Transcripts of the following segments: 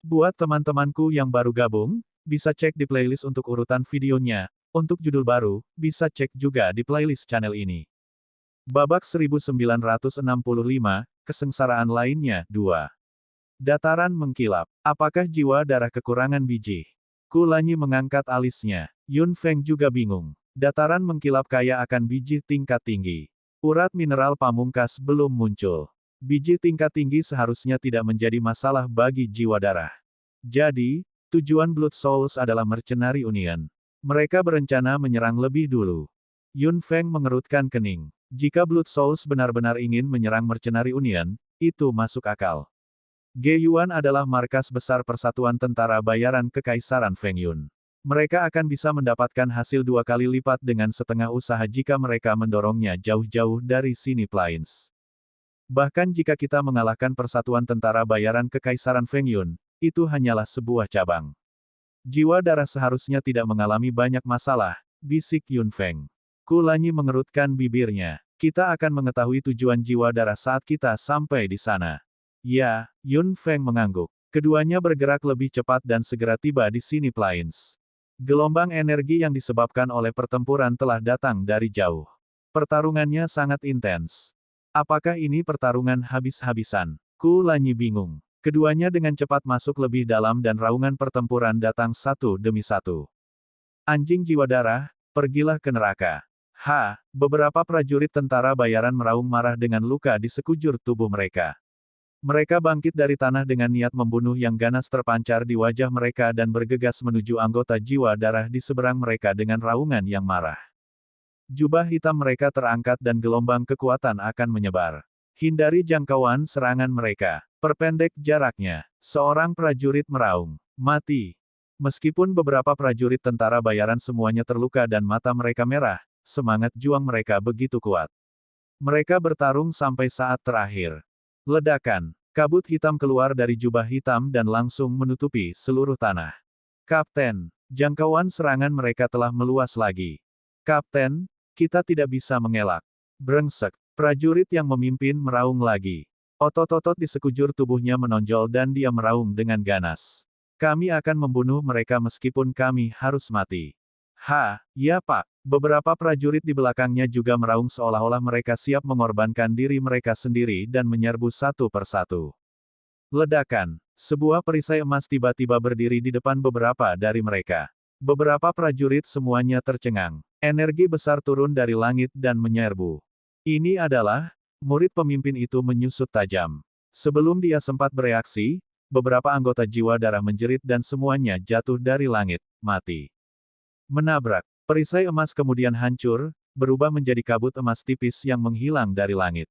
Buat teman-temanku yang baru gabung, bisa cek di playlist untuk urutan videonya. Untuk judul baru, bisa cek juga di playlist channel ini. Babak 1965, kesengsaraan lainnya, 2. Dataran mengkilap. Apakah jiwa darah kekurangan biji? Kulanyi mengangkat alisnya. Yun Feng juga bingung. Dataran mengkilap kaya akan biji tingkat tinggi. Urat mineral pamungkas belum muncul. Biji tingkat tinggi seharusnya tidak menjadi masalah bagi jiwa darah. Jadi, tujuan Blood Souls adalah Mercenary Union. Mereka berencana menyerang lebih dulu. Yun Feng mengerutkan kening. Jika Blood Souls benar-benar ingin menyerang Mercenary Union, itu masuk akal. Ge-Yuan adalah markas besar Persatuan Tentara Bayaran Kekaisaran Feng Yun. Mereka akan bisa mendapatkan hasil 2 kali lipat dengan setengah usaha jika mereka mendorongnya jauh-jauh dari sini Plains. Bahkan jika kita mengalahkan Persatuan Tentara Bayaran Kekaisaran Feng Yun, itu hanyalah sebuah cabang. Jiwa darah seharusnya tidak mengalami banyak masalah, bisik Yun Feng. Kulanyi mengerutkan bibirnya. Kita akan mengetahui tujuan jiwa darah saat kita sampai di sana. Ya, Yun Feng mengangguk. Keduanya bergerak lebih cepat dan segera tiba di sini Plains. Gelombang energi yang disebabkan oleh pertempuran telah datang dari jauh. Pertarungannya sangat intens. Apakah ini pertarungan habis-habisan? Kulanyi bingung. Keduanya dengan cepat masuk lebih dalam dan raungan pertempuran datang satu demi satu. Anjing jiwa darah, pergilah ke neraka. Beberapa prajurit tentara bayaran meraung marah dengan luka di sekujur tubuh mereka. Mereka bangkit dari tanah dengan niat membunuh yang ganas terpancar di wajah mereka dan bergegas menuju anggota jiwa darah di seberang mereka dengan raungan yang marah. Jubah hitam mereka terangkat dan gelombang kekuatan akan menyebar. Hindari jangkauan serangan mereka. Perpendek jaraknya. Seorang prajurit meraung. Mati. Meskipun beberapa prajurit tentara bayaran semuanya terluka dan mata mereka merah, semangat juang mereka begitu kuat. Mereka bertarung sampai saat terakhir. Ledakan. Kabut hitam keluar dari jubah hitam dan langsung menutupi seluruh tanah. Kapten, jangkauan serangan mereka telah meluas lagi. Kapten, kita tidak bisa mengelak. Brengsek. Prajurit yang memimpin meraung lagi. Otot-otot di sekujur tubuhnya menonjol dan dia meraung dengan ganas. Kami akan membunuh mereka meskipun kami harus mati. Ya Pak. Beberapa prajurit di belakangnya juga meraung seolah-olah mereka siap mengorbankan diri mereka sendiri dan menyerbu satu persatu. Ledakan. Sebuah perisai emas tiba-tiba berdiri di depan beberapa dari mereka. Beberapa prajurit semuanya tercengang. Energi besar turun dari langit dan menyerbu. Ini adalah, murid pemimpin itu menyusut tajam. Sebelum dia sempat bereaksi, beberapa anggota jiwa darah menjerit dan semuanya jatuh dari langit, mati. Menabrak. Perisai emas kemudian hancur, berubah menjadi kabut emas tipis yang menghilang dari langit.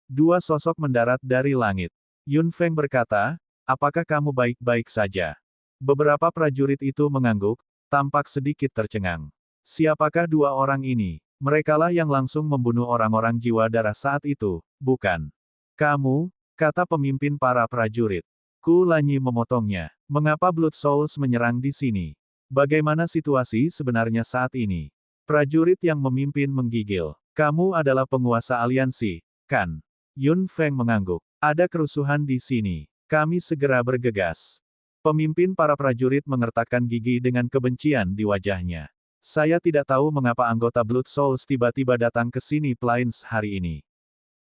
Dua sosok mendarat dari langit. Yun Feng berkata, apakah kamu baik-baik saja? Beberapa prajurit itu mengangguk, tampak sedikit tercengang. Siapakah dua orang ini? Merekalah yang langsung membunuh orang-orang jiwa darah saat itu, bukan? Kamu, kata pemimpin para prajurit. Kulanyi memotongnya. Mengapa Blood Souls menyerang di sini? Bagaimana situasi sebenarnya saat ini? Prajurit yang memimpin menggigil. Kamu adalah penguasa aliansi, kan? Yun Feng mengangguk. Ada kerusuhan di sini. Kami segera bergegas. Pemimpin para prajurit mengertakkan gigi dengan kebencian di wajahnya. Saya tidak tahu mengapa anggota Blood Souls tiba-tiba datang ke sini Plains hari ini.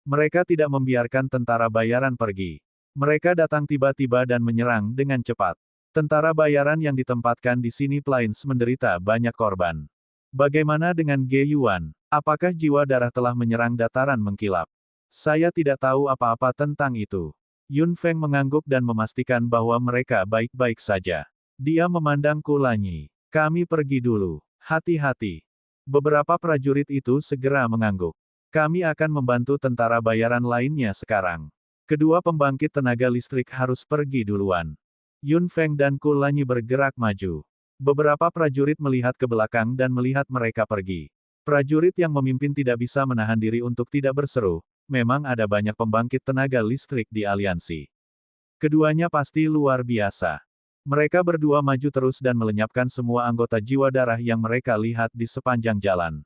Mereka tidak membiarkan tentara bayaran pergi. Mereka datang tiba-tiba dan menyerang dengan cepat. Tentara bayaran yang ditempatkan di sini Plains menderita banyak korban. Bagaimana dengan Ge-Yuan? Apakah jiwa darah telah menyerang dataran mengkilap? Saya tidak tahu apa-apa tentang itu. Yun Feng mengangguk dan memastikan bahwa mereka baik-baik saja. Dia memandang Kulanyi. Kami pergi dulu. Hati-hati. Beberapa prajurit itu segera mengangguk. Kami akan membantu tentara bayaran lainnya sekarang. Kedua pembangkit tenaga listrik harus pergi duluan. Yun Feng dan Kulanyi bergerak maju. Beberapa prajurit melihat ke belakang dan melihat mereka pergi. Prajurit yang memimpin tidak bisa menahan diri untuk tidak berseru, memang ada banyak pembangkit tenaga listrik di aliansi. Keduanya pasti luar biasa. Mereka berdua maju terus dan melenyapkan semua anggota jiwa darah yang mereka lihat di sepanjang jalan.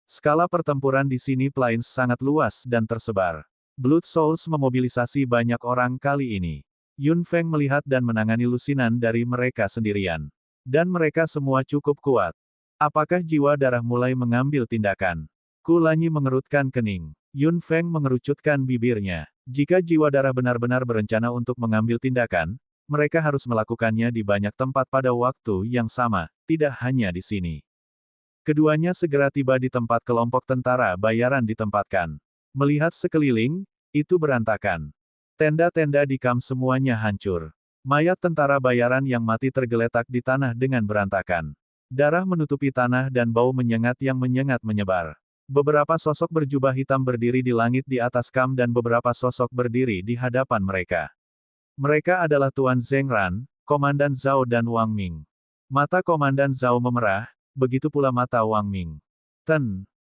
Skala pertempuran di sini Plains sangat luas dan tersebar. Blood Souls memobilisasi banyak orang kali ini. Yun Feng melihat dan menangani lusinan dari mereka sendirian. Dan mereka semua cukup kuat. Apakah jiwa darah mulai mengambil tindakan? Kulanyi mengerutkan kening. Yun Feng mengerucutkan bibirnya. Jika jiwa darah benar-benar berencana untuk mengambil tindakan, mereka harus melakukannya di banyak tempat pada waktu yang sama, tidak hanya di sini. Keduanya segera tiba di tempat kelompok tentara bayaran ditempatkan. Melihat sekeliling, itu berantakan. Tenda-tenda di kamp semuanya hancur. Mayat tentara bayaran yang mati tergeletak di tanah dengan berantakan. Darah menutupi tanah dan bau menyengat yang menyengat menyebar. Beberapa sosok berjubah hitam berdiri di langit di atas kamp dan beberapa sosok berdiri di hadapan mereka. Mereka adalah Tuan Zheng Ran, Komandan Zhao dan Wang Ming. Mata Komandan Zhao memerah, begitu pula mata Wang Ming.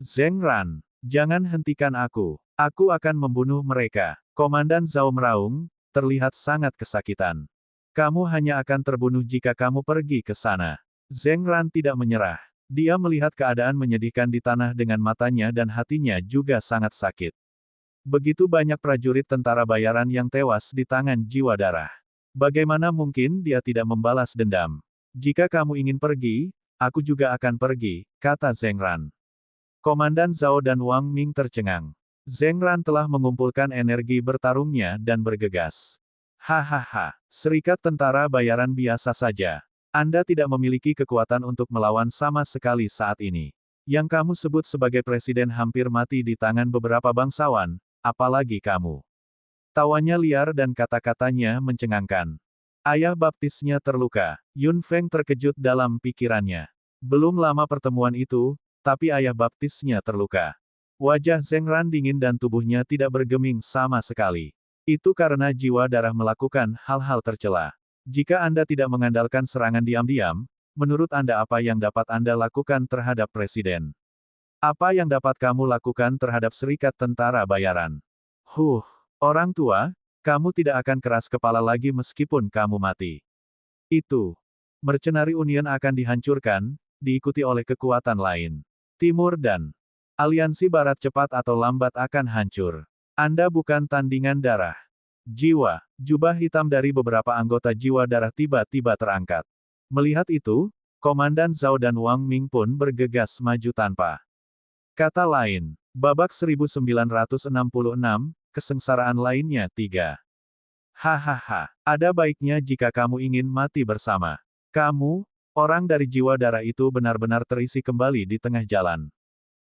Zheng Ran, jangan hentikan aku. Aku akan membunuh mereka. Komandan Zhao meraung, terlihat sangat kesakitan. Kamu hanya akan terbunuh jika kamu pergi ke sana. Zheng Ran tidak menyerah. Dia melihat keadaan menyedihkan di tanah dengan matanya dan hatinya juga sangat sakit. Begitu banyak prajurit tentara bayaran yang tewas di tangan jiwa darah. Bagaimana mungkin dia tidak membalas dendam? Jika kamu ingin pergi, aku juga akan pergi, kata Zheng Ran. Komandan Zhao dan Wang Ming tercengang. Zheng Ran telah mengumpulkan energi bertarungnya dan bergegas. Hahaha, serikat tentara bayaran biasa saja. Anda tidak memiliki kekuatan untuk melawan sama sekali saat ini. Yang kamu sebut sebagai presiden hampir mati di tangan beberapa bangsawan, apalagi kamu. Tawanya liar dan kata-katanya mencengangkan. Ayah baptisnya terluka. Yun Feng terkejut dalam pikirannya. Belum lama pertemuan itu, tapi ayah baptisnya terluka. Wajah Zheng Ran dingin dan tubuhnya tidak bergeming sama sekali. Itu karena jiwa darah melakukan hal-hal tercela. Jika Anda tidak mengandalkan serangan diam-diam, menurut Anda apa yang dapat Anda lakukan terhadap presiden? Apa yang dapat kamu lakukan terhadap serikat tentara bayaran? Orang tua, kamu tidak akan keras kepala lagi meskipun kamu mati. Itu. Mercenary Union akan dihancurkan, diikuti oleh kekuatan lain. Timur dan Aliansi Barat cepat atau lambat akan hancur. Anda bukan tandingan darah. Jiwa, jubah hitam dari beberapa anggota jiwa darah tiba-tiba terangkat. Melihat itu, Komandan Zhao dan Wang Ming pun bergegas maju tanpa kata lain. Babak 1966, kesengsaraan lainnya 3. Hahaha, ada baiknya jika kamu ingin mati bersama. Kamu, orang dari jiwa darah itu benar-benar terisi kembali di tengah jalan.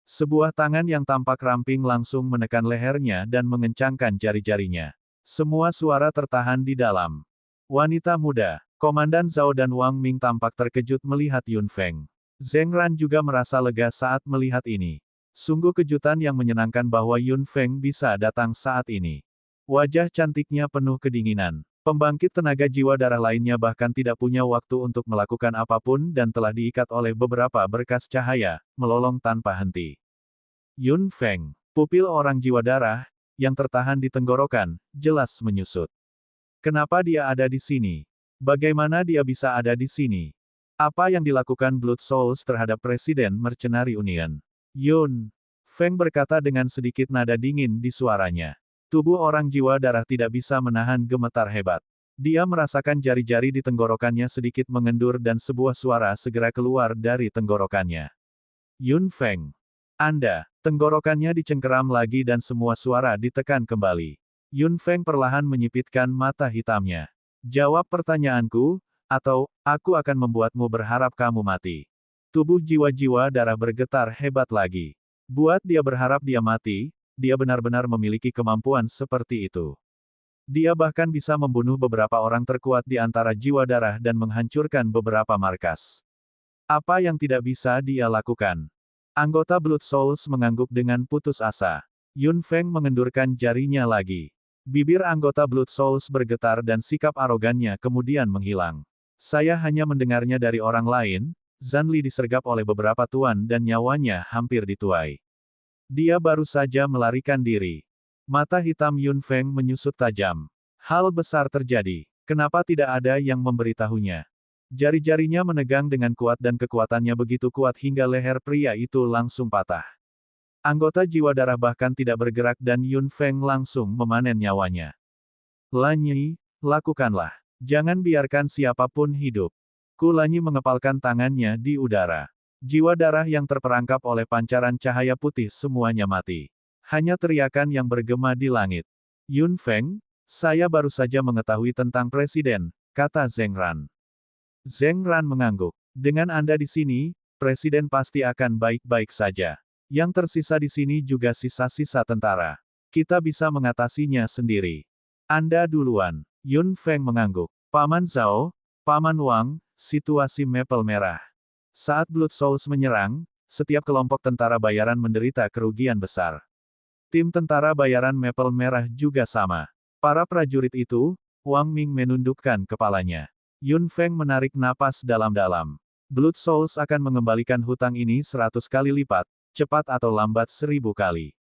Sebuah tangan yang tampak ramping langsung menekan lehernya dan mengencangkan jari-jarinya. Semua suara tertahan di dalam. Wanita muda, Komandan Zhao dan Wang Ming tampak terkejut melihat Yun Feng. Zheng Ran juga merasa lega saat melihat ini. Sungguh kejutan yang menyenangkan bahwa Yun Feng bisa datang saat ini. Wajah cantiknya penuh kedinginan. Pembangkit tenaga jiwa darah lainnya bahkan tidak punya waktu untuk melakukan apapun dan telah diikat oleh beberapa berkas cahaya, melolong tanpa henti. Yun Feng, pupil orang jiwa darah, yang tertahan di tenggorokan, jelas menyusut. Kenapa dia ada di sini? Bagaimana dia bisa ada di sini? Apa yang dilakukan Blood Souls terhadap Presiden Mercenary Union? Yun Feng berkata dengan sedikit nada dingin di suaranya. Tubuh orang jiwa darah tidak bisa menahan gemetar hebat. Dia merasakan jari-jari di tenggorokannya sedikit mengendur dan sebuah suara segera keluar dari tenggorokannya. Yun Feng. Anda, tenggorokannya dicengkeram lagi dan semua suara ditekan kembali. Yun Feng perlahan menyipitkan mata hitamnya. Jawab pertanyaanku, atau, aku akan membuatmu berharap kamu mati. Tubuh jiwa-jiwa darah bergetar hebat lagi. Buat dia berharap dia mati, dia benar-benar memiliki kemampuan seperti itu. Dia bahkan bisa membunuh beberapa orang terkuat di antara jiwa darah dan menghancurkan beberapa markas. Apa yang tidak bisa dia lakukan? Anggota Blood Souls mengangguk dengan putus asa. Yun Feng mengendurkan jarinya lagi. Bibir anggota Blood Souls bergetar dan sikap arogannya kemudian menghilang. Saya hanya mendengarnya dari orang lain. Zhan Li disergap oleh beberapa tuan dan nyawanya hampir dituai. Dia baru saja melarikan diri. Mata hitam Yun Feng menyusut tajam. Hal besar terjadi. Kenapa tidak ada yang memberitahunya? Jari-jarinya menegang dengan kuat dan kekuatannya begitu kuat hingga leher pria itu langsung patah. Anggota jiwa darah bahkan tidak bergerak dan Yun Feng langsung memanen nyawanya. Lan Yi, Lakukanlah. Jangan biarkan siapapun hidup. Kulanyi mengepalkan tangannya di udara. Jiwa darah yang terperangkap oleh pancaran cahaya putih semuanya mati. Hanya teriakan yang bergema di langit. Yun Feng, saya baru saja mengetahui tentang Presiden, kata Zheng Ran. Zheng Ran mengangguk. Dengan Anda di sini, Presiden pasti akan baik-baik saja. Yang tersisa di sini juga sisa-sisa tentara. Kita bisa mengatasinya sendiri. Anda duluan. Yun Feng mengangguk. Paman Zhao, Paman Wang, situasi Maple Merah. Saat Blood Souls menyerang, setiap kelompok tentara bayaran menderita kerugian besar. Tim tentara bayaran Maple Merah juga sama. Para prajurit itu, Wang Ming menundukkan kepalanya. Yun Feng menarik napas dalam-dalam. Blood Souls akan mengembalikan hutang ini 100 kali lipat, cepat atau lambat 1000 kali.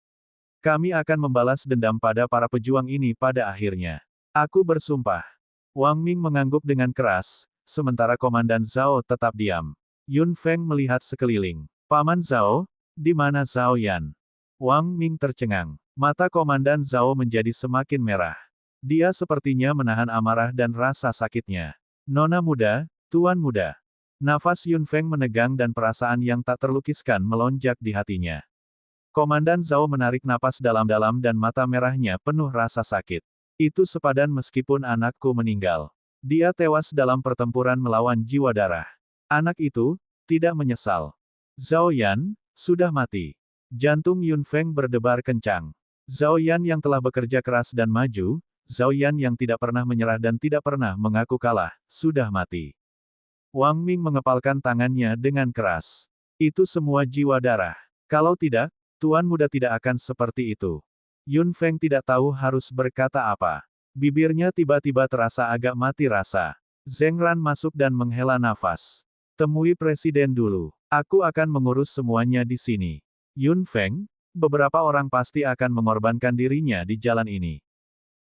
Kami akan membalas dendam pada para pejuang ini pada akhirnya. Aku bersumpah. Wang Ming mengangguk dengan keras, sementara Komandan Zhao tetap diam. Yun Feng melihat sekeliling. Paman Zhao, di mana Zhao Yan? Wang Ming tercengang. Mata Komandan Zhao menjadi semakin merah. Dia sepertinya menahan amarah dan rasa sakitnya. Nona muda, tuan muda. Nafas Yun Feng menegang dan perasaan yang tak terlukiskan melonjak di hatinya. Komandan Zhao menarik napas dalam-dalam dan mata merahnya penuh rasa sakit. Itu sepadan meskipun anakku meninggal. Dia tewas dalam pertempuran melawan jiwa darah. Anak itu, tidak menyesal. Zhao Yan, sudah mati. Jantung Yun Feng berdebar kencang. Zhao Yan yang telah bekerja keras dan maju, Zhao Yan yang tidak pernah menyerah dan tidak pernah mengaku kalah, sudah mati. Wang Ming mengepalkan tangannya dengan keras. Itu semua jiwa darah. Kalau tidak, Tuan Muda tidak akan seperti itu. Yun Feng tidak tahu harus berkata apa. Bibirnya tiba-tiba terasa agak mati rasa. Zheng Ran masuk dan menghela nafas. Temui Presiden dulu. Aku akan mengurus semuanya di sini. Yun Feng, beberapa orang pasti akan mengorbankan dirinya di jalan ini.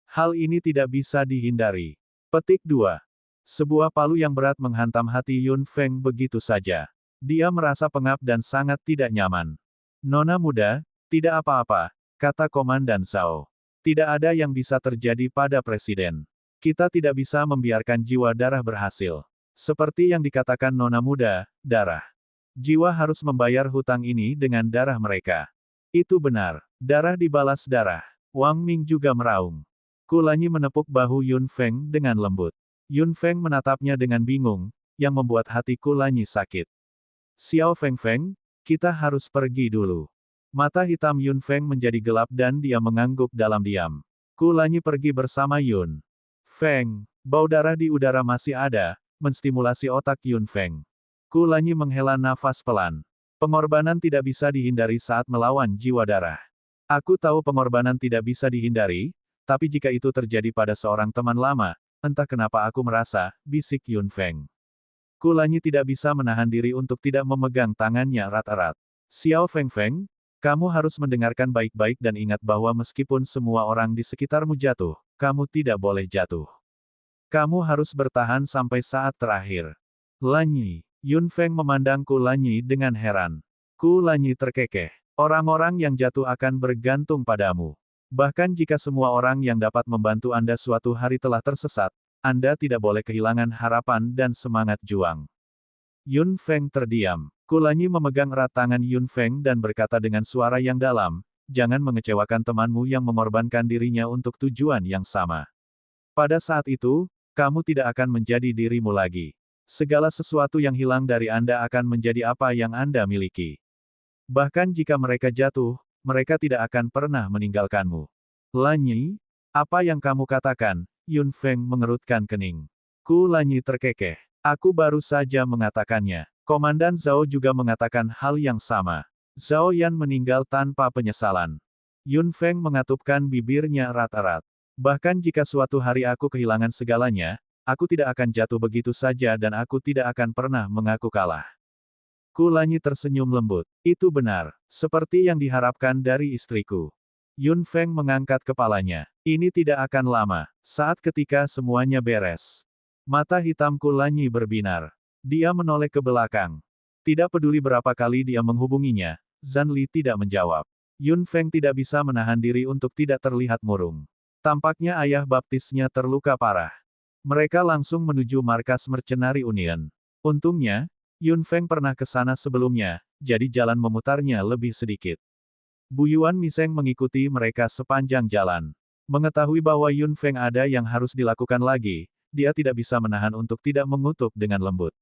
Hal ini tidak bisa dihindari. Petik 2. Sebuah palu yang berat menghantam hati Yun Feng begitu saja. Dia merasa pengap dan sangat tidak nyaman. Nona muda, tidak apa-apa, kata Komandan Zhao. Tidak ada yang bisa terjadi pada Presiden. Kita tidak bisa membiarkan jiwa darah berhasil. Seperti yang dikatakan Nona muda, darah. Jiwa harus membayar hutang ini dengan darah mereka. Itu benar. Darah dibalas darah. Wang Ming juga meraung. Kulanyi menepuk bahu Yun Feng dengan lembut. Yun Feng menatapnya dengan bingung, yang membuat hati Kulanyi sakit. Xiao Feng Feng, kita harus pergi dulu. Mata hitam Yun Feng menjadi gelap dan dia mengangguk dalam diam. Kulanyi pergi bersama Yun Feng. Bau darah di udara masih ada, menstimulasi otak Yun Feng. Kulanyi menghela nafas pelan. Pengorbanan tidak bisa dihindari saat melawan jiwa darah. Aku tahu pengorbanan tidak bisa dihindari, tapi jika itu terjadi pada seorang teman lama, entah kenapa aku merasa, bisik Yun Feng. Kulanyi tidak bisa menahan diri untuk tidak memegang tangannya erat-erat. Xiao Feng Feng, kamu harus mendengarkan baik-baik dan ingat bahwa meskipun semua orang di sekitarmu jatuh, kamu tidak boleh jatuh. Kamu harus bertahan sampai saat terakhir. Lanyi. Yun Feng memandang Kulanyi dengan heran. Kulanyi terkekeh. Orang-orang yang jatuh akan bergantung padamu. Bahkan jika semua orang yang dapat membantu Anda suatu hari telah tersesat, Anda tidak boleh kehilangan harapan dan semangat juang. Yun Feng terdiam. Kulanyi memegang erat tangan Yun Feng dan berkata dengan suara yang dalam, jangan mengecewakan temanmu yang mengorbankan dirinya untuk tujuan yang sama. Pada saat itu, kamu tidak akan menjadi dirimu lagi. Segala sesuatu yang hilang dari Anda akan menjadi apa yang Anda miliki. Bahkan jika mereka jatuh, mereka tidak akan pernah meninggalkanmu. Lanyi, apa yang kamu katakan? Yun Feng mengerutkan kening. Kulanyi terkekeh. Aku baru saja mengatakannya. Komandan Zhao juga mengatakan hal yang sama. Zhao Yan meninggal tanpa penyesalan. Yun Feng mengatupkan bibirnya erat-erat. Bahkan jika suatu hari aku kehilangan segalanya, aku tidak akan jatuh begitu saja dan aku tidak akan pernah mengaku kalah. Kulanyi tersenyum lembut. Itu benar. Seperti yang diharapkan dari istriku. Yun Feng mengangkat kepalanya. Ini tidak akan lama. Saat ketika semuanya beres. Mata hitam Kulanyi berbinar. Dia menoleh ke belakang. Tidak peduli berapa kali dia menghubunginya, Zhan Li tidak menjawab. Yun Feng tidak bisa menahan diri untuk tidak terlihat murung. Tampaknya ayah baptisnya terluka parah. Mereka langsung menuju markas Mercenary Union. Untungnya, Yun Feng pernah ke sana sebelumnya, jadi jalan memutarnya lebih sedikit. Bu Yuan Miseng mengikuti mereka sepanjang jalan. Mengetahui bahwa Yun Feng ada yang harus dilakukan lagi, dia tidak bisa menahan untuk tidak mengutuk dengan lembut.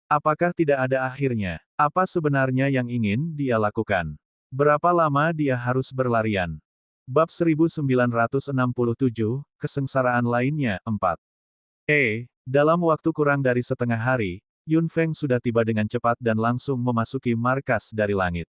Apakah tidak ada akhirnya? Apa sebenarnya yang ingin dia lakukan? Berapa lama dia harus berlarian? Bab 1967, Kesengsaraan Lainnya, 4. Dalam waktu kurang dari setengah hari, Yun Feng sudah tiba dengan cepat dan langsung memasuki markas dari langit.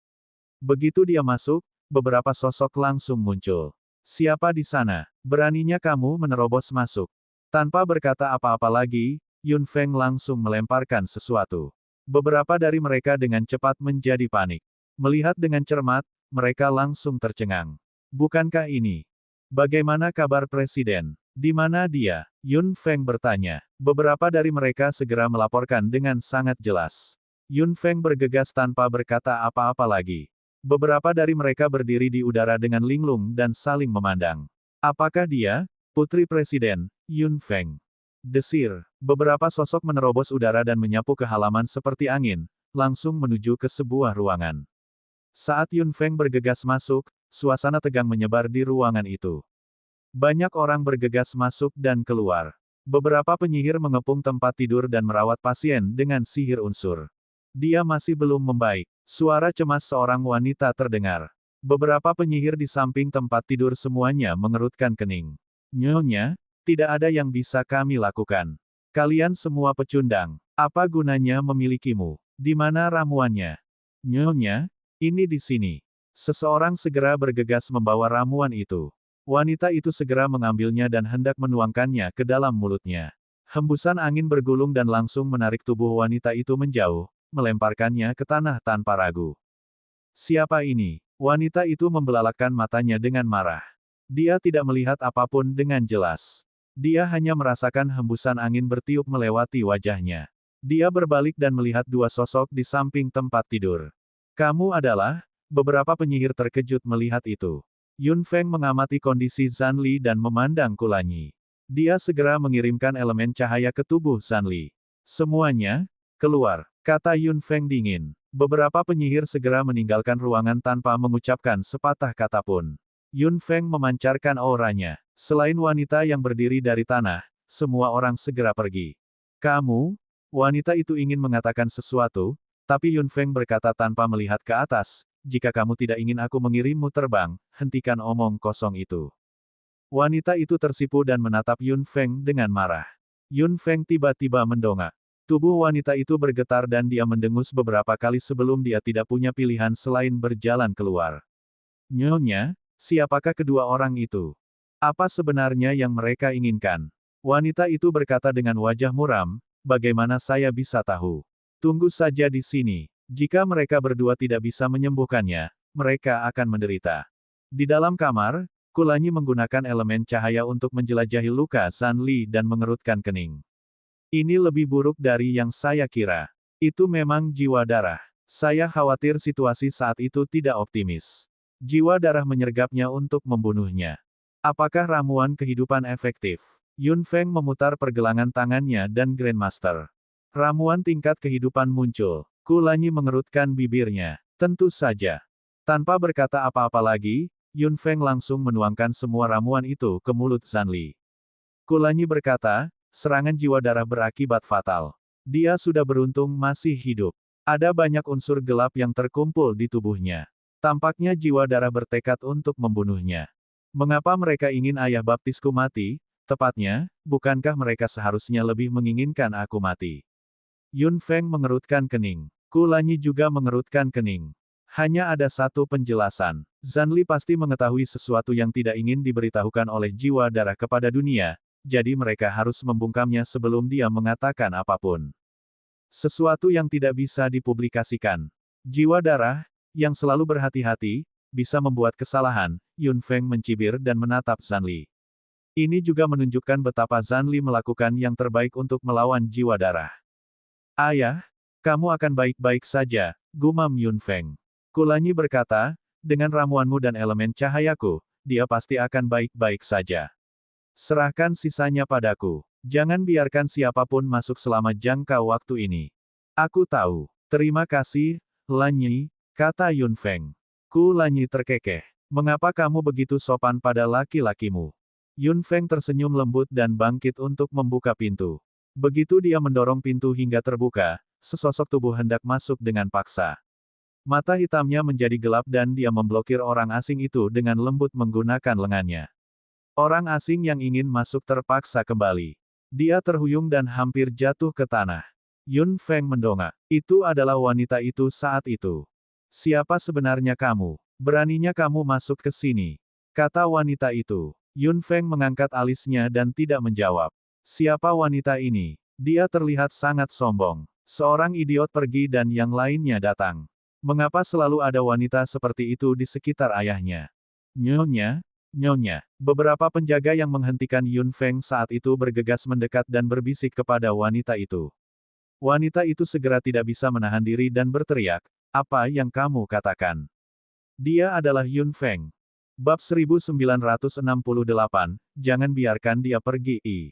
Begitu dia masuk, beberapa sosok langsung muncul. Siapa di sana? Beraninya kamu menerobos masuk. Tanpa berkata apa-apa lagi, Yun Feng langsung melemparkan sesuatu. Beberapa dari mereka dengan cepat menjadi panik. Melihat dengan cermat, mereka langsung tercengang. Bukankah ini? Bagaimana kabar Presiden? Di mana dia? Yun Feng bertanya. Beberapa dari mereka segera melaporkan dengan sangat jelas. Yun Feng bergegas tanpa berkata apa-apa lagi. Beberapa dari mereka berdiri di udara dengan linglung dan saling memandang. Apakah dia? Putri Presiden, Yun Feng. Desir. Beberapa sosok menerobos udara dan menyapu ke halaman seperti angin, langsung menuju ke sebuah ruangan. Saat Yun Feng bergegas masuk, suasana tegang menyebar di ruangan itu. Banyak orang bergegas masuk dan keluar. Beberapa penyihir mengepung tempat tidur dan merawat pasien dengan sihir unsur. Dia masih belum membaik. Suara cemas seorang wanita terdengar. Beberapa penyihir di samping tempat tidur semuanya mengerutkan kening. Nyonya, tidak ada yang bisa kami lakukan. Kalian semua pecundang. Apa gunanya memilikimu? Di mana ramuannya? Nyonya, ini di sini. Seseorang segera bergegas membawa ramuan itu. Wanita itu segera mengambilnya dan hendak menuangkannya ke dalam mulutnya. Hembusan angin bergulung dan langsung menarik tubuh wanita itu menjauh, melemparkannya ke tanah tanpa ragu. Siapa ini? Wanita itu membelalakkan matanya dengan marah. Dia tidak melihat apapun dengan jelas. Dia hanya merasakan hembusan angin bertiup melewati wajahnya. Dia berbalik dan melihat dua sosok di samping tempat tidur. Kamu adalah? Beberapa penyihir terkejut melihat itu. Yun Feng mengamati kondisi Zanli dan memandang Kulanyi. Dia segera mengirimkan elemen cahaya ke tubuh Zanli. Semuanya, keluar, kata Yun Feng dingin. Beberapa penyihir segera meninggalkan ruangan tanpa mengucapkan sepatah kata pun. Yun Feng memancarkan auranya. Selain wanita yang berdiri dari tanah, semua orang segera pergi. Kamu? Wanita itu ingin mengatakan sesuatu, tapi Yun Feng berkata tanpa melihat ke atas, jika kamu tidak ingin aku mengirimmu terbang, hentikan omong kosong itu. Wanita itu tersipu dan menatap Yun Feng dengan marah. Yun Feng tiba-tiba mendongak. Tubuh wanita itu bergetar dan dia mendengus beberapa kali sebelum dia tidak punya pilihan selain berjalan keluar. Nyonya, siapakah kedua orang itu? Apa sebenarnya yang mereka inginkan? Wanita itu berkata dengan wajah muram, bagaimana saya bisa tahu? Tunggu saja di sini. Jika mereka berdua tidak bisa menyembuhkannya, mereka akan menderita. Di dalam kamar, Kulanyi menggunakan elemen cahaya untuk menjelajahi luka Zanli dan mengerutkan kening. Ini lebih buruk dari yang saya kira. Itu memang jiwa darah. Saya khawatir situasi saat itu tidak optimis. Jiwa darah menyergapnya untuk membunuhnya. Apakah ramuan kehidupan efektif? Yun Feng memutar pergelangan tangannya dan Grandmaster. Ramuan tingkat kehidupan muncul. Kulanyi mengerutkan bibirnya. Tentu saja. Tanpa berkata apa-apa lagi, Yun Feng langsung menuangkan semua ramuan itu ke mulut Zanli. Kulanyi berkata, serangan jiwa darah berakibat fatal. Dia sudah beruntung masih hidup. Ada banyak unsur gelap yang terkumpul di tubuhnya. Tampaknya jiwa darah bertekad untuk membunuhnya. Mengapa mereka ingin ayah baptisku mati? Tepatnya, bukankah mereka seharusnya lebih menginginkan aku mati? Yun Feng mengerutkan kening. Kulanyi juga mengerutkan kening. Hanya ada satu penjelasan. Zanli pasti mengetahui sesuatu yang tidak ingin diberitahukan oleh jiwa darah kepada dunia, jadi mereka harus membungkamnya sebelum dia mengatakan apapun. Sesuatu yang tidak bisa dipublikasikan. Jiwa darah, yang selalu berhati-hati, bisa membuat kesalahan. Yun Feng mencibir dan menatap Zanli. Ini juga menunjukkan betapa Zanli melakukan yang terbaik untuk melawan jiwa darah. Ayah, kamu akan baik-baik saja, gumam Yun Feng. Kulanyi berkata, dengan ramuanmu dan elemen cahayaku, dia pasti akan baik-baik saja. Serahkan sisanya padaku. Jangan biarkan siapapun masuk selama jangka waktu ini. Aku tahu. Terima kasih, Lanyi, kata Yun Feng. Lanyi terkekeh. Mengapa kamu begitu sopan pada laki-lakimu? Yun Feng tersenyum lembut dan bangkit untuk membuka pintu. Begitu dia mendorong pintu hingga terbuka, sesosok tubuh hendak masuk dengan paksa. Mata hitamnya menjadi gelap dan dia memblokir orang asing itu dengan lembut menggunakan lengannya. Orang asing yang ingin masuk terpaksa kembali. Dia terhuyung dan hampir jatuh ke tanah. Yun Feng mendongak. Itu adalah wanita itu saat itu. Siapa sebenarnya kamu? Beraninya kamu masuk ke sini? Kata wanita itu. Yun Feng mengangkat alisnya dan tidak menjawab. Siapa wanita ini? Dia terlihat sangat sombong. Seorang idiot pergi dan yang lainnya datang. Mengapa selalu ada wanita seperti itu di sekitar ayahnya? Nyonya, Nyonya. Beberapa penjaga yang menghentikan Yun Feng saat itu bergegas mendekat dan berbisik kepada wanita itu. Wanita itu segera tidak bisa menahan diri dan berteriak, "Apa yang kamu katakan?" Dia adalah Yun Feng. Bab 1968, jangan biarkan dia pergi.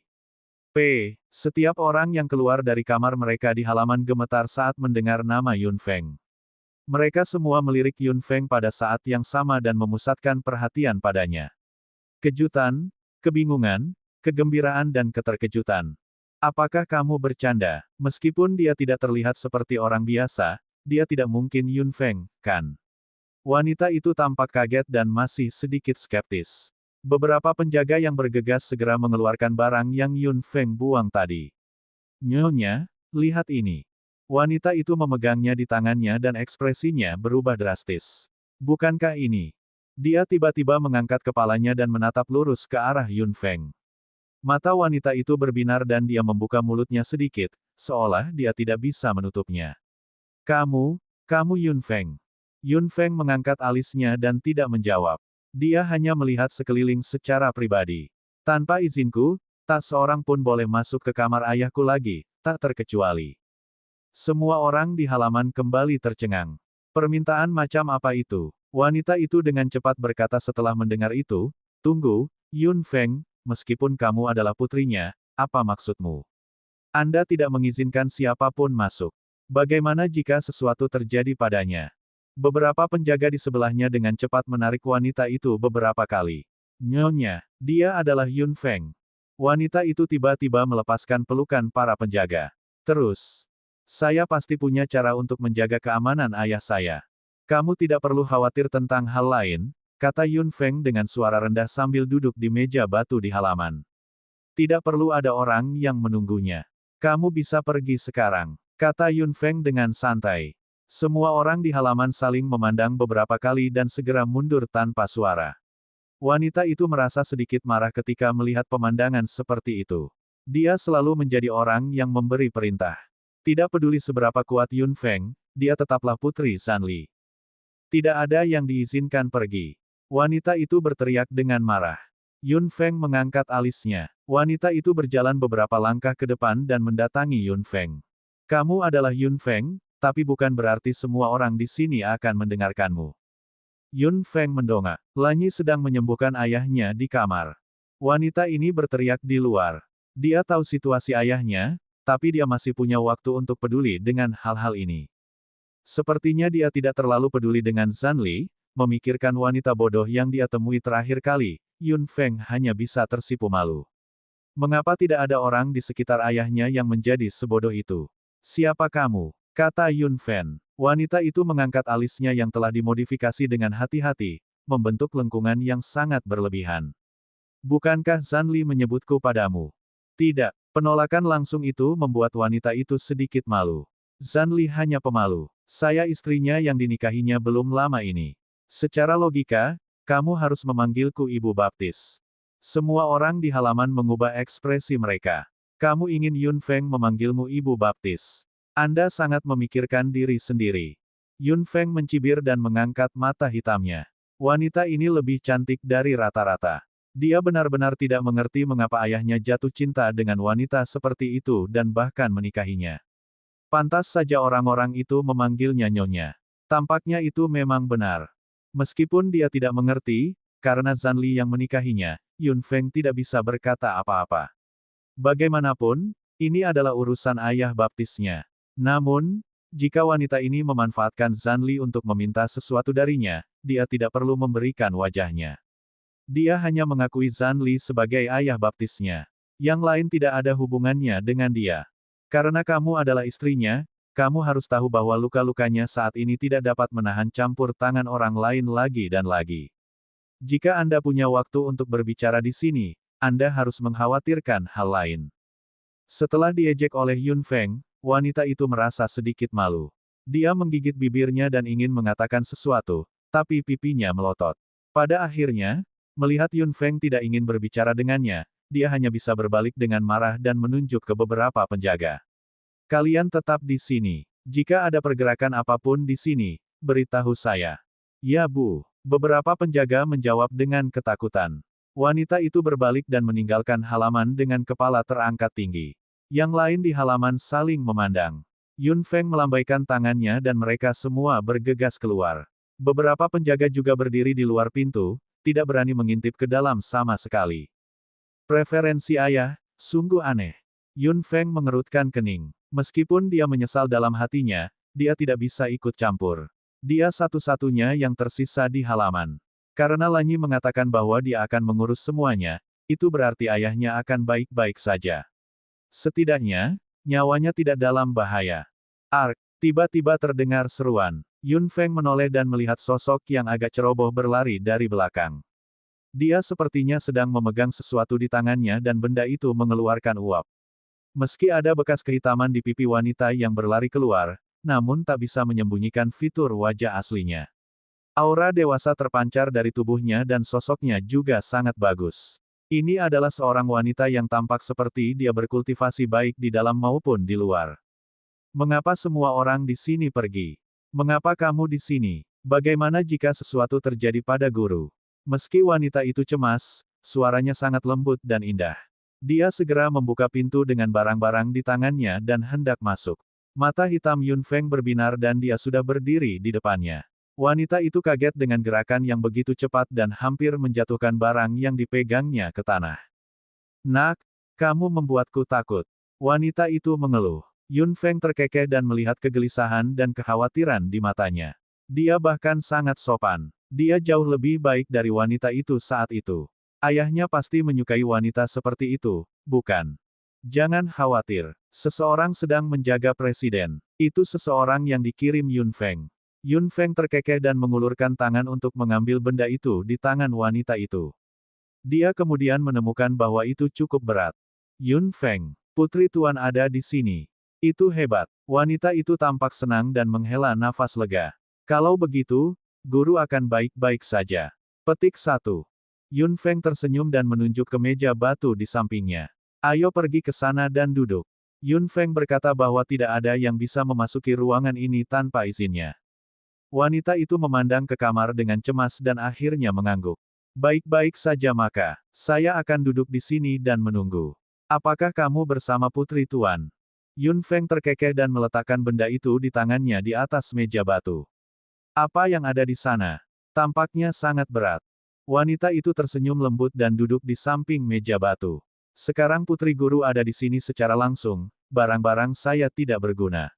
Setiap orang yang keluar dari kamar mereka di halaman gemetar saat mendengar nama Yun Feng. Mereka semua melirik Yun Feng pada saat yang sama dan memusatkan perhatian padanya. Kejutan, kebingungan, kegembiraan dan keterkejutan. Apakah kamu bercanda? Meskipun dia tidak terlihat seperti orang biasa, dia tidak mungkin Yun Feng, kan? Wanita itu tampak kaget dan masih sedikit skeptis. Beberapa penjaga yang bergegas segera mengeluarkan barang yang Yun Feng buang tadi. Nyonya, lihat ini. Wanita itu memegangnya di tangannya dan ekspresinya berubah drastis. Bukankah ini? Dia tiba-tiba mengangkat kepalanya dan menatap lurus ke arah Yun Feng. Mata wanita itu berbinar dan dia membuka mulutnya sedikit, seolah dia tidak bisa menutupnya. Kamu Yun Feng. Yun Feng mengangkat alisnya dan tidak menjawab. Dia hanya melihat sekeliling secara pribadi. Tanpa izinku, tak seorang pun boleh masuk ke kamar ayahku lagi, tak terkecuali. Semua orang di halaman kembali tercengang. Permintaan macam apa itu? Wanita itu dengan cepat berkata setelah mendengar itu, tunggu, Yun Feng, meskipun kamu adalah putrinya, apa maksudmu? Anda tidak mengizinkan siapapun masuk. Bagaimana jika sesuatu terjadi padanya? Beberapa penjaga di sebelahnya dengan cepat menarik wanita itu beberapa kali. Nyonya, dia adalah Yun Feng. Wanita itu tiba-tiba melepaskan pelukan para penjaga. Terus, saya pasti punya cara untuk menjaga keamanan ayah saya. Kamu tidak perlu khawatir tentang hal lain, kata Yun Feng dengan suara rendah sambil duduk di meja batu di halaman. Tidak perlu ada orang yang menunggunya. Kamu bisa pergi sekarang, kata Yun Feng dengan santai. Semua orang di halaman saling memandang beberapa kali dan segera mundur tanpa suara. Wanita itu merasa sedikit marah ketika melihat pemandangan seperti itu. Dia selalu menjadi orang yang memberi perintah. Tidak peduli seberapa kuat Yun Feng, dia tetaplah putri Zanli. Tidak ada yang diizinkan pergi. Wanita itu berteriak dengan marah. Yun Feng mengangkat alisnya. Wanita itu berjalan beberapa langkah ke depan dan mendatangi Yun Feng. Kamu adalah Yun Feng, tapi bukan berarti semua orang di sini akan mendengarkanmu. Yun Feng mendongak. Lanyi sedang menyembuhkan ayahnya di kamar. Wanita ini berteriak di luar. Dia tahu situasi ayahnya, tapi dia masih punya waktu untuk peduli dengan hal-hal ini. Sepertinya dia tidak terlalu peduli dengan Zanli, memikirkan wanita bodoh yang dia temui terakhir kali, Yun Feng hanya bisa tersipu malu. Mengapa tidak ada orang di sekitar ayahnya yang menjadi sebodoh itu? Siapa kamu? Kata Yun Feng. Wanita itu mengangkat alisnya yang telah dimodifikasi dengan hati-hati, membentuk lengkungan yang sangat berlebihan. Bukankah Zanli menyebutku padamu? Tidak. Penolakan langsung itu membuat wanita itu sedikit malu. Zanli hanya pemalu. Saya istrinya yang dinikahinya belum lama ini. Secara logika, kamu harus memanggilku Ibu Baptis. Semua orang di halaman mengubah ekspresi mereka. Kamu ingin Yun Feng memanggilmu Ibu Baptis. Anda sangat memikirkan diri sendiri. Yun Feng mencibir dan mengangkat mata hitamnya. Wanita ini lebih cantik dari rata-rata. Dia benar-benar tidak mengerti mengapa ayahnya jatuh cinta dengan wanita seperti itu dan bahkan menikahinya. Pantas saja orang-orang itu memanggilnya Nyonya. Tampaknya itu memang benar. Meskipun dia tidak mengerti, karena Zanli yang menikahinya, Yun Feng tidak bisa berkata apa-apa. Bagaimanapun, ini adalah urusan ayah baptisnya. Namun, jika wanita ini memanfaatkan Zanli untuk meminta sesuatu darinya, dia tidak perlu memberikan wajahnya. Dia hanya mengakui Zanli sebagai ayah baptisnya. Yang lain tidak ada hubungannya dengan dia. Karena kamu adalah istrinya, kamu harus tahu bahwa luka-lukanya saat ini tidak dapat menahan campur tangan orang lain lagi dan lagi. Jika Anda punya waktu untuk berbicara di sini, Anda harus mengkhawatirkan hal lain. Setelah diejek oleh Yun Feng, wanita itu merasa sedikit malu. Dia menggigit bibirnya dan ingin mengatakan sesuatu, tapi pipinya melotot. Pada akhirnya, melihat Yun Feng tidak ingin berbicara dengannya, dia hanya bisa berbalik dengan marah dan menunjuk ke beberapa penjaga. Kalian tetap di sini. Jika ada pergerakan apapun di sini, beritahu saya. Ya Bu. Beberapa penjaga menjawab dengan ketakutan. Wanita itu berbalik dan meninggalkan halaman dengan kepala terangkat tinggi. Yang lain di halaman saling memandang. Yun Feng melambaikan tangannya dan mereka semua bergegas keluar. Beberapa penjaga juga berdiri di luar pintu, tidak berani mengintip ke dalam sama sekali. Preferensi ayah, sungguh aneh. Yun Feng mengerutkan kening. Meskipun dia menyesal dalam hatinya, dia tidak bisa ikut campur. Dia satu-satunya yang tersisa di halaman. Karena Lanyi mengatakan bahwa dia akan mengurus semuanya, itu berarti ayahnya akan baik-baik saja. Setidaknya, nyawanya tidak dalam bahaya. Ark, tiba-tiba terdengar seruan. Yun Feng menoleh dan melihat sosok yang agak ceroboh berlari dari belakang. Dia sepertinya sedang memegang sesuatu di tangannya dan benda itu mengeluarkan uap. Meski ada bekas kehitaman di pipi wanita yang berlari keluar, namun tak bisa menyembunyikan fitur wajah aslinya. Aura dewasa terpancar dari tubuhnya dan sosoknya juga sangat bagus. Ini adalah seorang wanita yang tampak seperti dia berkultivasi baik di dalam maupun di luar. Mengapa semua orang di sini pergi? Mengapa kamu di sini? Bagaimana jika sesuatu terjadi pada guru? Meski wanita itu cemas, suaranya sangat lembut dan indah. Dia segera membuka pintu dengan barang-barang di tangannya dan hendak masuk. Mata hitam Yun Feng berbinar dan dia sudah berdiri di depannya. Wanita itu kaget dengan gerakan yang begitu cepat dan hampir menjatuhkan barang yang dipegangnya ke tanah. Nak, kamu membuatku takut. Wanita itu mengeluh. Yun Feng terkekeh dan melihat kegelisahan dan kekhawatiran di matanya. Dia bahkan sangat sopan. Dia jauh lebih baik dari wanita itu saat itu. Ayahnya pasti menyukai wanita seperti itu, bukan? Jangan khawatir. Seseorang sedang menjaga presiden. Itu seseorang yang dikirim Yun Feng. Yun Feng terkekeh dan mengulurkan tangan untuk mengambil benda itu di tangan wanita itu. Dia kemudian menemukan bahwa itu cukup berat. Yun Feng, putri tuan ada di sini. Itu hebat. Wanita itu tampak senang dan menghela nafas lega. Kalau begitu, guru akan baik-baik saja. Petik 1. Yun Feng tersenyum dan menunjuk ke meja batu di sampingnya. Ayo pergi ke sana dan duduk. Yun Feng berkata bahwa tidak ada yang bisa memasuki ruangan ini tanpa izinnya. Wanita itu memandang ke kamar dengan cemas dan akhirnya mengangguk. Baik-baik saja maka, saya akan duduk di sini dan menunggu. Apakah kamu bersama putri tuan? Yun Feng terkekeh dan meletakkan benda itu di tangannya di atas meja batu. Apa yang ada di sana? Tampaknya sangat berat. Wanita itu tersenyum lembut dan duduk di samping meja batu. Sekarang putri guru ada di sini secara langsung, barang-barang saya tidak berguna.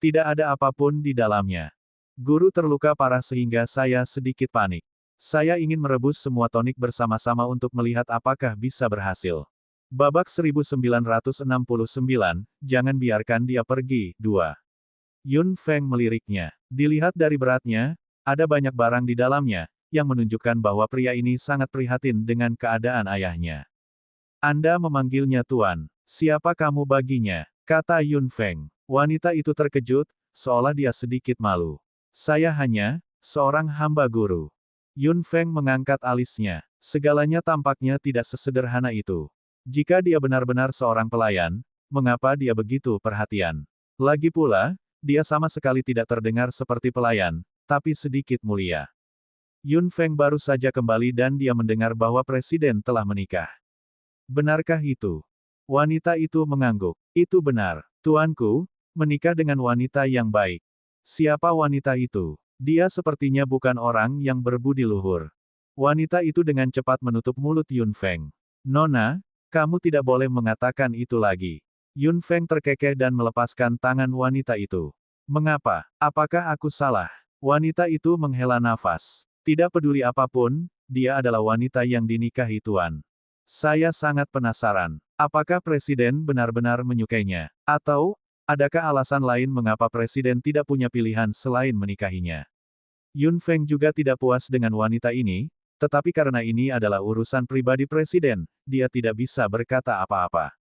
Tidak ada apapun di dalamnya. Guru terluka parah sehingga saya sedikit panik. Saya ingin merebus semua tonik bersama-sama untuk melihat apakah bisa berhasil. Babak 1969, jangan biarkan dia pergi. 2. Yun Feng meliriknya. Dilihat dari beratnya, ada banyak barang di dalamnya, yang menunjukkan bahwa pria ini sangat prihatin dengan keadaan ayahnya. Anda memanggilnya tuan. Siapa kamu baginya? Kata Yun Feng. Wanita itu terkejut, seolah dia sedikit malu. Saya hanya seorang hamba guru. Yun Feng mengangkat alisnya. Segalanya tampaknya tidak sesederhana itu. Jika dia benar-benar seorang pelayan, mengapa dia begitu perhatian? Lagi pula, dia sama sekali tidak terdengar seperti pelayan, tapi sedikit mulia. Yun Feng baru saja kembali dan dia mendengar bahwa presiden telah menikah. Benarkah itu? Wanita itu mengangguk. Itu benar. Tuanku, menikah dengan wanita yang baik. Siapa wanita itu? Dia sepertinya bukan orang yang berbudi luhur. Wanita itu dengan cepat menutup mulut Yun Feng. Nona, Kamu tidak boleh mengatakan itu lagi. Yun Feng terkekeh dan melepaskan tangan wanita itu. Mengapa? Apakah aku salah? Wanita itu menghela nafas. Tidak peduli apapun, dia adalah wanita yang dinikahi Tuan. Saya sangat penasaran. Apakah Presiden benar-benar menyukainya? Atau, adakah alasan lain mengapa Presiden tidak punya pilihan selain menikahinya? Yun Feng juga tidak puas dengan wanita ini, tetapi karena ini adalah urusan pribadi Presiden, dia tidak bisa berkata apa-apa.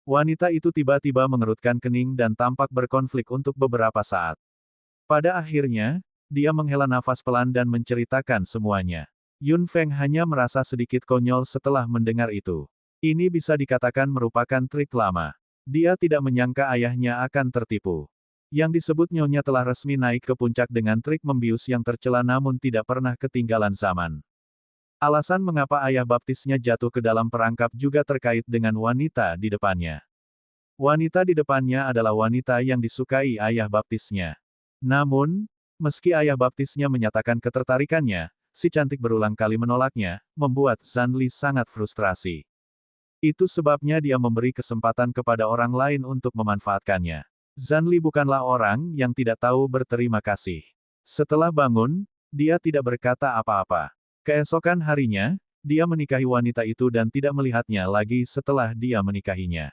Wanita itu tiba-tiba mengerutkan kening dan tampak berkonflik untuk beberapa saat. Pada akhirnya, dia menghela nafas pelan dan menceritakan semuanya. Yun Feng hanya merasa sedikit konyol setelah mendengar itu. Ini bisa dikatakan merupakan trik lama. Dia tidak menyangka ayahnya akan tertipu. Yang disebut nyonya telah resmi naik ke puncak dengan trik membius yang tercela namun tidak pernah ketinggalan zaman. Alasan mengapa ayah baptisnya jatuh ke dalam perangkap juga terkait dengan wanita di depannya. Wanita di depannya adalah wanita yang disukai ayah baptisnya. Namun, meski ayah baptisnya menyatakan ketertarikannya, si cantik berulang kali menolaknya, membuat Zanli sangat frustrasi. Itu sebabnya dia memberi kesempatan kepada orang lain untuk memanfaatkannya. Zanli bukanlah orang yang tidak tahu berterima kasih. Setelah bangun, dia tidak berkata apa-apa. Keesokan harinya, dia menikahi wanita itu dan tidak melihatnya lagi setelah dia menikahinya.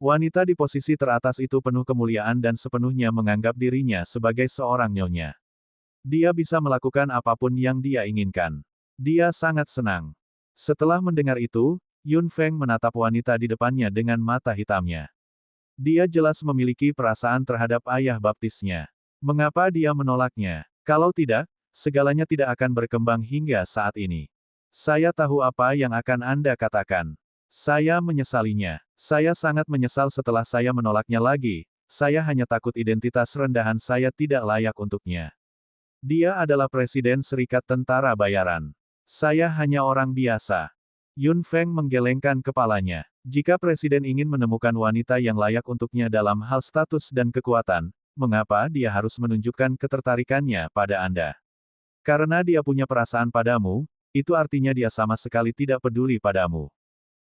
Wanita di posisi teratas itu penuh kemuliaan dan sepenuhnya menganggap dirinya sebagai seorang nyonya. Dia bisa melakukan apapun yang dia inginkan. Dia sangat senang. Setelah mendengar itu, Yun Feng menatap wanita di depannya dengan mata hitamnya. Dia jelas memiliki perasaan terhadap ayah baptisnya. Mengapa dia menolaknya? Kalau tidak, segalanya tidak akan berkembang hingga saat ini. Saya tahu apa yang akan Anda katakan. Saya menyesalinya. Saya sangat menyesal setelah saya menolaknya lagi. Saya hanya takut identitas rendahan saya tidak layak untuknya. Dia adalah Presiden Serikat Tentara Bayaran. Saya hanya orang biasa. Yun Feng menggelengkan kepalanya. Jika Presiden ingin menemukan wanita yang layak untuknya dalam hal status dan kekuatan, mengapa dia harus menunjukkan ketertarikannya pada Anda? Karena dia punya perasaan padamu, itu artinya dia sama sekali tidak peduli padamu.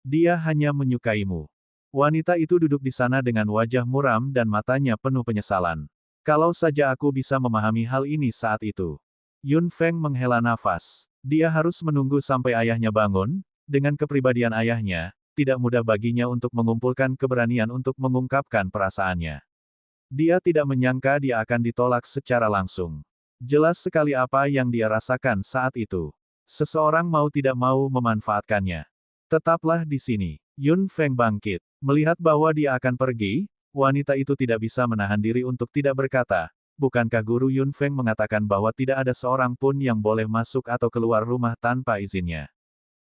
Dia hanya menyukaimu. Wanita itu duduk di sana dengan wajah muram dan matanya penuh penyesalan. Kalau saja aku bisa memahami hal ini saat itu. Yun Feng menghela nafas. Dia harus menunggu sampai ayahnya bangun. Dengan kepribadian ayahnya, tidak mudah baginya untuk mengumpulkan keberanian untuk mengungkapkan perasaannya. Dia tidak menyangka dia akan ditolak secara langsung. Jelas sekali apa yang dia rasakan saat itu. Seseorang mau tidak mau memanfaatkannya. Tetaplah di sini. Yun Feng bangkit. Melihat bahwa dia akan pergi, wanita itu tidak bisa menahan diri untuk tidak berkata, bukankah Guru Yun Feng mengatakan bahwa tidak ada seorang pun yang boleh masuk atau keluar rumah tanpa izinnya?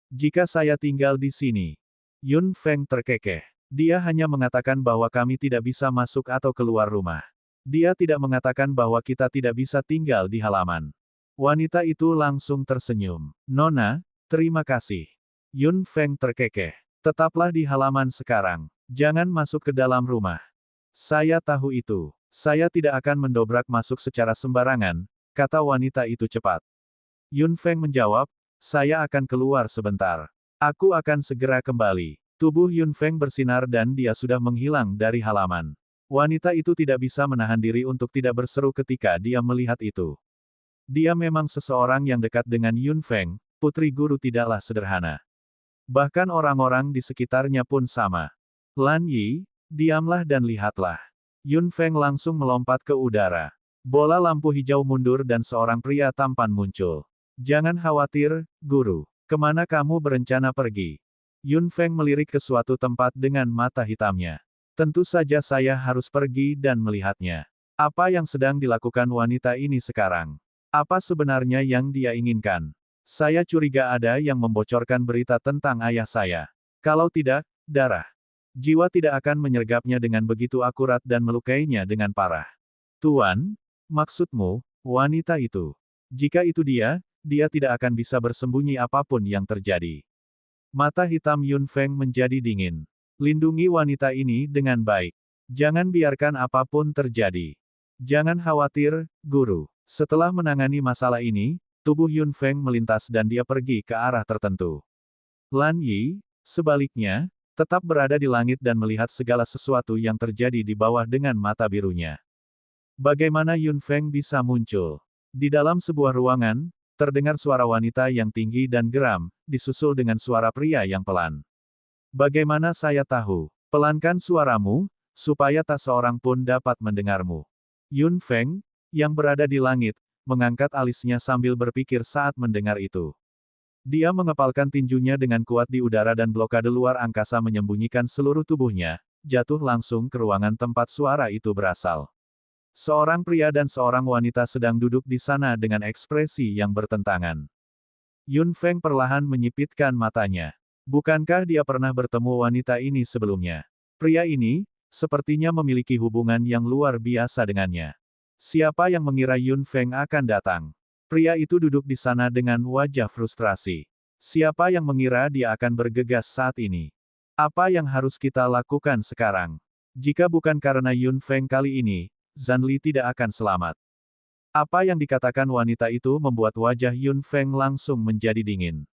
Jika saya tinggal di sini. Yun Feng terkekeh. Dia hanya mengatakan bahwa kami tidak bisa masuk atau keluar rumah. Dia tidak mengatakan bahwa kita tidak bisa tinggal di halaman. Wanita itu langsung tersenyum. Nona, terima kasih. Yun Feng terkekeh. Tetaplah di halaman sekarang. Jangan masuk ke dalam rumah. Saya tahu itu. Saya tidak akan mendobrak masuk secara sembarangan, kata wanita itu cepat. Yun Feng menjawab, saya akan keluar sebentar. Aku akan segera kembali. Tubuh Yun Feng bersinar dan dia sudah menghilang dari halaman. Wanita itu tidak bisa menahan diri untuk tidak berseru ketika dia melihat itu. Dia memang seseorang yang dekat dengan Yun Feng, putri guru tidaklah sederhana. Bahkan orang-orang di sekitarnya pun sama. Lan Yi, diamlah dan lihatlah. Yun Feng langsung melompat ke udara. Bola lampu hijau mundur dan seorang pria tampan muncul. Jangan khawatir, guru. Kemana kamu berencana pergi? Yun Feng melirik ke suatu tempat dengan mata hitamnya. Tentu saja saya harus pergi dan melihatnya. Apa yang sedang dilakukan wanita ini sekarang? Apa sebenarnya yang dia inginkan? Saya curiga ada yang membocorkan berita tentang ayah saya. Kalau tidak, darah. Jiwa tidak akan menyergapnya dengan begitu akurat dan melukainya dengan parah. Tuan, maksudmu, wanita itu. Jika itu dia tidak akan bisa bersembunyi apapun yang terjadi. Mata hitam Yun Feng menjadi dingin. Lindungi wanita ini dengan baik. Jangan biarkan apapun terjadi. Jangan khawatir, guru. Setelah menangani masalah ini, tubuh Yun Feng melintas dan dia pergi ke arah tertentu. Lan Yi, sebaliknya, Tetap berada di langit dan melihat segala sesuatu yang terjadi di bawah dengan mata birunya. Bagaimana Yun Feng bisa muncul? Di dalam sebuah ruangan, terdengar suara wanita yang tinggi dan geram, disusul dengan suara pria yang pelan. Bagaimana saya tahu? Pelankan suaramu, supaya tak seorang pun dapat mendengarmu. Yun Feng, yang berada di langit, mengangkat alisnya sambil berpikir saat mendengar itu. Dia mengepalkan tinjunya dengan kuat di udara dan blokade luar angkasa menyembunyikan seluruh tubuhnya, jatuh langsung ke ruangan tempat suara itu berasal. Seorang pria dan seorang wanita sedang duduk di sana dengan ekspresi yang bertentangan. Yun Feng perlahan menyipitkan matanya. Bukankah dia pernah bertemu wanita ini sebelumnya? Pria ini, sepertinya memiliki hubungan yang luar biasa dengannya. Siapa yang mengira Yun Feng akan datang? Pria itu duduk di sana dengan wajah frustrasi. Siapa yang mengira dia akan bergegas saat ini? Apa yang harus kita lakukan sekarang? Jika bukan karena Yun Feng kali ini, Zanli tidak akan selamat. Apa yang dikatakan wanita itu membuat wajah Yun Feng langsung menjadi dingin.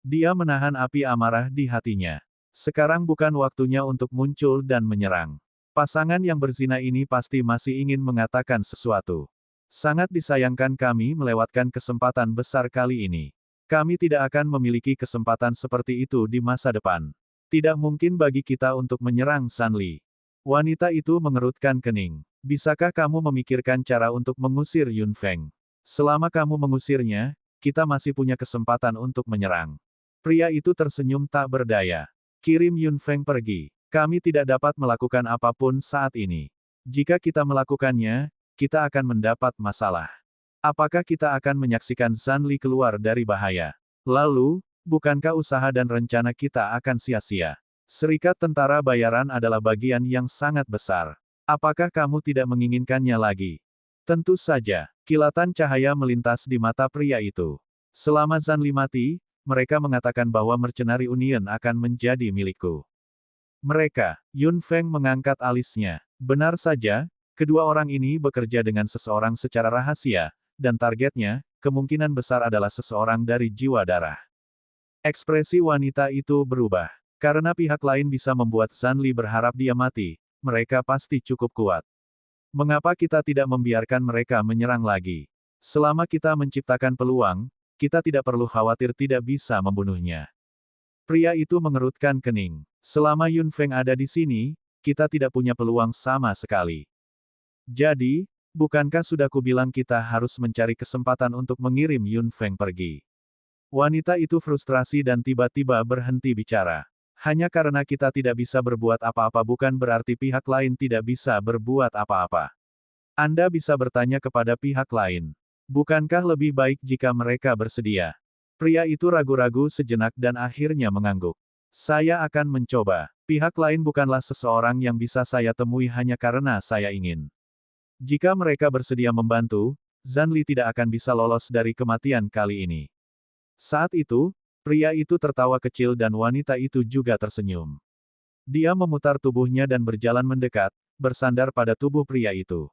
Dia menahan api amarah di hatinya. Sekarang bukan waktunya untuk muncul dan menyerang. Pasangan yang berzina ini pasti masih ingin mengatakan sesuatu. Sangat disayangkan kami melewatkan kesempatan besar kali ini. Kami tidak akan memiliki kesempatan seperti itu di masa depan. Tidak mungkin bagi kita untuk menyerang Zanli. Wanita itu mengerutkan kening. Bisakah kamu memikirkan cara untuk mengusir Yun Feng? Selama kamu mengusirnya, kita masih punya kesempatan untuk menyerang. Pria itu tersenyum tak berdaya. Kirim Yun Feng pergi. Kami tidak dapat melakukan apapun saat ini. Jika kita melakukannya, kita akan mendapat masalah. Apakah kita akan menyaksikan Zanli keluar dari bahaya? Lalu, bukankah usaha dan rencana kita akan sia-sia? Serikat tentara bayaran adalah bagian yang sangat besar. Apakah kamu tidak menginginkannya lagi? Tentu saja, kilatan cahaya melintas di mata pria itu. Selama Zanli mati, mereka mengatakan bahwa Mercenary Union akan menjadi milikku. Mereka, Yun Feng mengangkat alisnya. Benar saja, kedua orang ini bekerja dengan seseorang secara rahasia, dan targetnya, kemungkinan besar adalah seseorang dari jiwa darah. Ekspresi wanita itu berubah. Karena pihak lain bisa membuat Zanli berharap dia mati, mereka pasti cukup kuat. Mengapa kita tidak membiarkan mereka menyerang lagi? Selama kita menciptakan peluang, kita tidak perlu khawatir tidak bisa membunuhnya. Pria itu mengerutkan kening. Selama Yun Feng ada di sini, kita tidak punya peluang sama sekali. Jadi, bukankah sudah kubilang kita harus mencari kesempatan untuk mengirim Yun Feng pergi? Wanita itu frustrasi dan tiba-tiba berhenti bicara. Hanya karena kita tidak bisa berbuat apa-apa bukan berarti pihak lain tidak bisa berbuat apa-apa. Anda bisa bertanya kepada pihak lain. Bukankah lebih baik jika mereka bersedia? Pria itu ragu-ragu sejenak dan akhirnya mengangguk. Saya akan mencoba. Pihak lain bukanlah seseorang yang bisa saya temui hanya karena saya ingin. Jika mereka bersedia membantu, Zanli tidak akan bisa lolos dari kematian kali ini. Saat itu, pria itu tertawa kecil dan wanita itu juga tersenyum. Dia memutar tubuhnya dan berjalan mendekat, bersandar pada tubuh pria itu.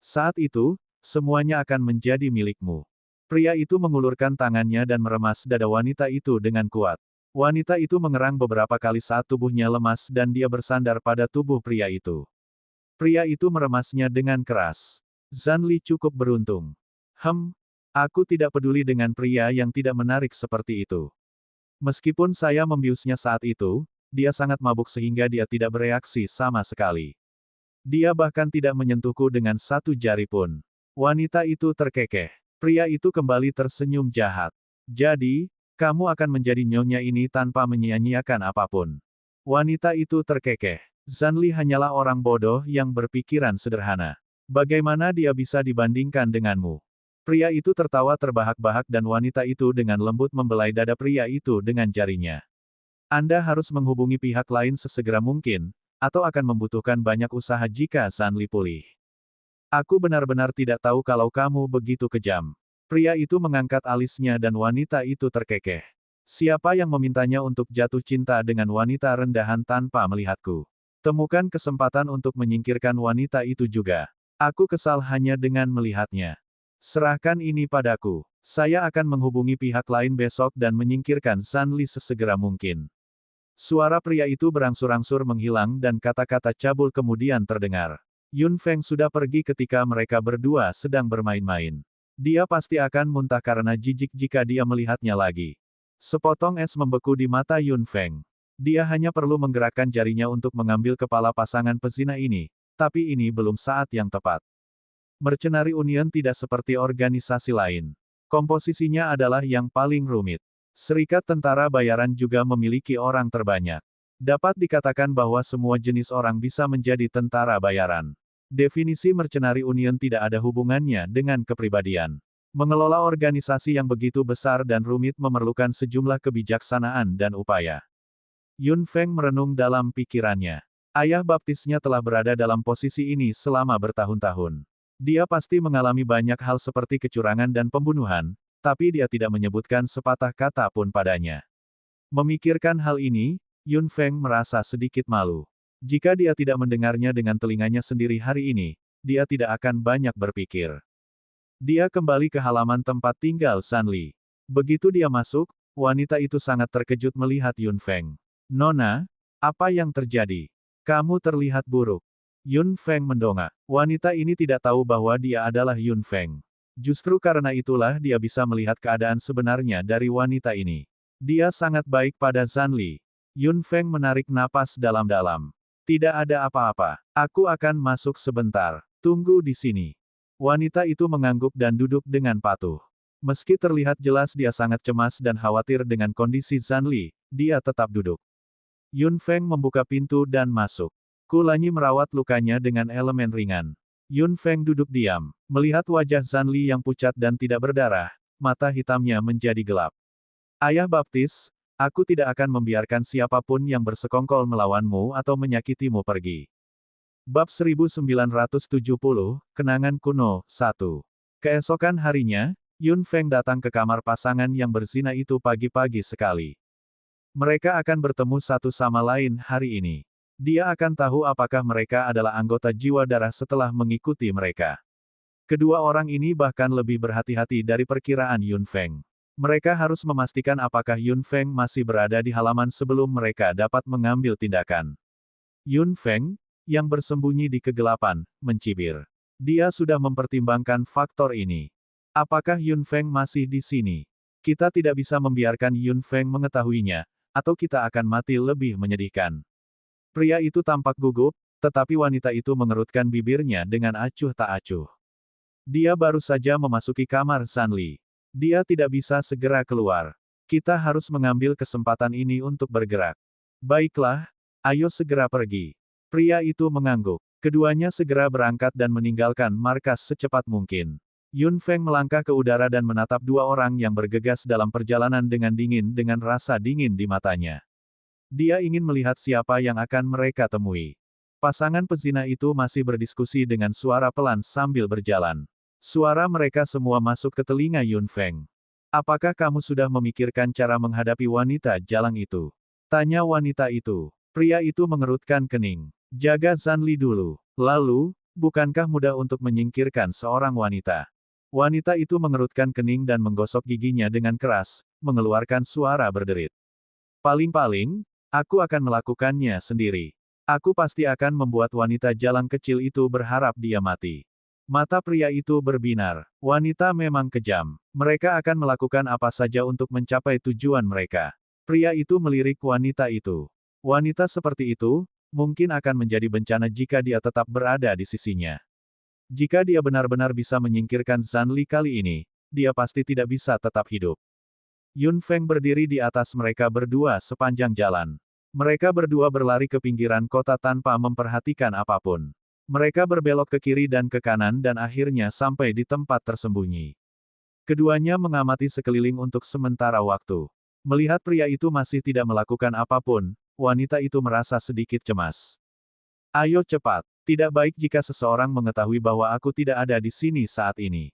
Saat itu, semuanya akan menjadi milikmu. Pria itu mengulurkan tangannya dan meremas dada wanita itu dengan kuat. Wanita itu mengerang beberapa kali saat tubuhnya lemas dan dia bersandar pada tubuh pria itu. Pria itu meremasnya dengan keras. Zanli cukup beruntung. Aku tidak peduli dengan pria yang tidak menarik seperti itu. Meskipun saya membiusnya saat itu, dia sangat mabuk sehingga dia tidak bereaksi sama sekali. Dia bahkan tidak menyentuhku dengan satu jari pun. Wanita itu terkekeh. Pria itu kembali tersenyum jahat. Jadi, kamu akan menjadi nyonya ini tanpa menyia-nyiakan apapun. Wanita itu terkekeh. Zanli hanyalah orang bodoh yang berpikiran sederhana. Bagaimana dia bisa dibandingkan denganmu? Pria itu tertawa terbahak-bahak dan wanita itu dengan lembut membelai dada pria itu dengan jarinya. Anda harus menghubungi pihak lain sesegera mungkin, atau akan membutuhkan banyak usaha jika Zanli pulih. Aku benar-benar tidak tahu kalau kamu begitu kejam. Pria itu mengangkat alisnya dan wanita itu terkekeh. Siapa yang memintanya untuk jatuh cinta dengan wanita rendahan tanpa melihatku? Temukan kesempatan untuk menyingkirkan wanita itu juga. Aku kesal hanya dengan melihatnya. Serahkan ini padaku. Saya akan menghubungi pihak lain besok dan menyingkirkan Zanli sesegera mungkin. Suara pria itu berangsur-angsur menghilang dan kata-kata cabul kemudian terdengar. Yun Feng sudah pergi ketika mereka berdua sedang bermain-main. Dia pasti akan muntah karena jijik jika dia melihatnya lagi. Sepotong es membeku di mata Yun Feng. Dia hanya perlu menggerakkan jarinya untuk mengambil kepala pasangan pezina ini, tapi ini belum saat yang tepat. Mercenary Union tidak seperti organisasi lain. Komposisinya adalah yang paling rumit. Serikat tentara bayaran juga memiliki orang terbanyak. Dapat dikatakan bahwa semua jenis orang bisa menjadi tentara bayaran. Definisi Mercenary Union tidak ada hubungannya dengan kepribadian. Mengelola organisasi yang begitu besar dan rumit memerlukan sejumlah kebijaksanaan dan upaya. Yun Feng merenung dalam pikirannya. Ayah baptisnya telah berada dalam posisi ini selama bertahun-tahun. Dia pasti mengalami banyak hal seperti kecurangan dan pembunuhan, tapi dia tidak menyebutkan sepatah kata pun padanya. Memikirkan hal ini, Yun Feng merasa sedikit malu. Jika dia tidak mendengarnya dengan telinganya sendiri hari ini, dia tidak akan banyak berpikir. Dia kembali ke halaman tempat tinggal San Li. Begitu dia masuk, wanita itu sangat terkejut melihat Yun Feng. "Nona, apa yang terjadi? Kamu terlihat buruk." Yun Feng mendongak. Wanita ini tidak tahu bahwa dia adalah Yun Feng. Justru karena itulah dia bisa melihat keadaan sebenarnya dari wanita ini. Dia sangat baik pada San Li. Yun Feng menarik napas dalam-dalam. "Tidak ada apa-apa. Aku akan masuk sebentar. Tunggu di sini." Wanita itu mengangguk dan duduk dengan patuh. Meski terlihat jelas dia sangat cemas dan khawatir dengan kondisi San Li, dia tetap duduk. Yun Feng membuka pintu dan masuk. Kulanyi merawat lukanya dengan elemen ringan. Yun Feng duduk diam. Melihat wajah San Li yang pucat dan tidak berdarah, mata hitamnya menjadi gelap. "Ayah baptis, aku tidak akan membiarkan siapapun yang bersekongkol melawanmu atau menyakitimu pergi." Bab 1970, Kenangan Kuno, 1. Keesokan harinya, Yun Feng datang ke kamar pasangan yang berzina itu pagi-pagi sekali. Mereka akan bertemu satu sama lain hari ini. Dia akan tahu apakah mereka adalah anggota jiwa darah setelah mengikuti mereka. Kedua orang ini bahkan lebih berhati-hati dari perkiraan Yun Feng. Mereka harus memastikan apakah Yun Feng masih berada di halaman sebelum mereka dapat mengambil tindakan. Yun Feng, yang bersembunyi di kegelapan, mencibir. Dia sudah mempertimbangkan faktor ini. Apakah Yun Feng masih di sini? Kita tidak bisa membiarkan Yun Feng mengetahuinya, atau kita akan mati lebih menyedihkan. Pria itu tampak gugup, tetapi wanita itu mengerutkan bibirnya dengan acuh tak acuh. Dia baru saja memasuki kamar San Li. Dia tidak bisa segera keluar. Kita harus mengambil kesempatan ini untuk bergerak. Baiklah, ayo segera pergi. Pria itu mengangguk. Keduanya segera berangkat dan meninggalkan markas secepat mungkin. Yun Feng melangkah ke udara dan menatap dua orang yang bergegas dalam perjalanan dengan dingin dengan rasa dingin di matanya. Dia ingin melihat siapa yang akan mereka temui. Pasangan pezina itu masih berdiskusi dengan suara pelan sambil berjalan. Suara mereka semua masuk ke telinga Yun Feng. "Apakah kamu sudah memikirkan cara menghadapi wanita jalang itu?" tanya wanita itu. Pria itu mengerutkan kening. "Jaga San Li dulu. Lalu, bukankah mudah untuk menyingkirkan seorang wanita?" Wanita itu mengerutkan kening dan menggosok giginya dengan keras, mengeluarkan suara berderit. "Paling-paling, aku akan melakukannya sendiri. Aku pasti akan membuat wanita jalang kecil itu berharap dia mati." Mata pria itu berbinar. Wanita memang kejam. Mereka akan melakukan apa saja untuk mencapai tujuan mereka. Pria itu melirik wanita itu. Wanita seperti itu, mungkin akan menjadi bencana jika dia tetap berada di sisinya. Jika dia benar-benar bisa menyingkirkan San Li kali ini, dia pasti tidak bisa tetap hidup. Yun Feng berdiri di atas mereka berdua sepanjang jalan. Mereka berdua berlari ke pinggiran kota tanpa memperhatikan apapun. Mereka berbelok ke kiri dan ke kanan dan akhirnya sampai di tempat tersembunyi. Keduanya mengamati sekeliling untuk sementara waktu. Melihat pria itu masih tidak melakukan apapun, wanita itu merasa sedikit cemas. "Ayo cepat. Tidak baik jika seseorang mengetahui bahwa aku tidak ada di sini saat ini.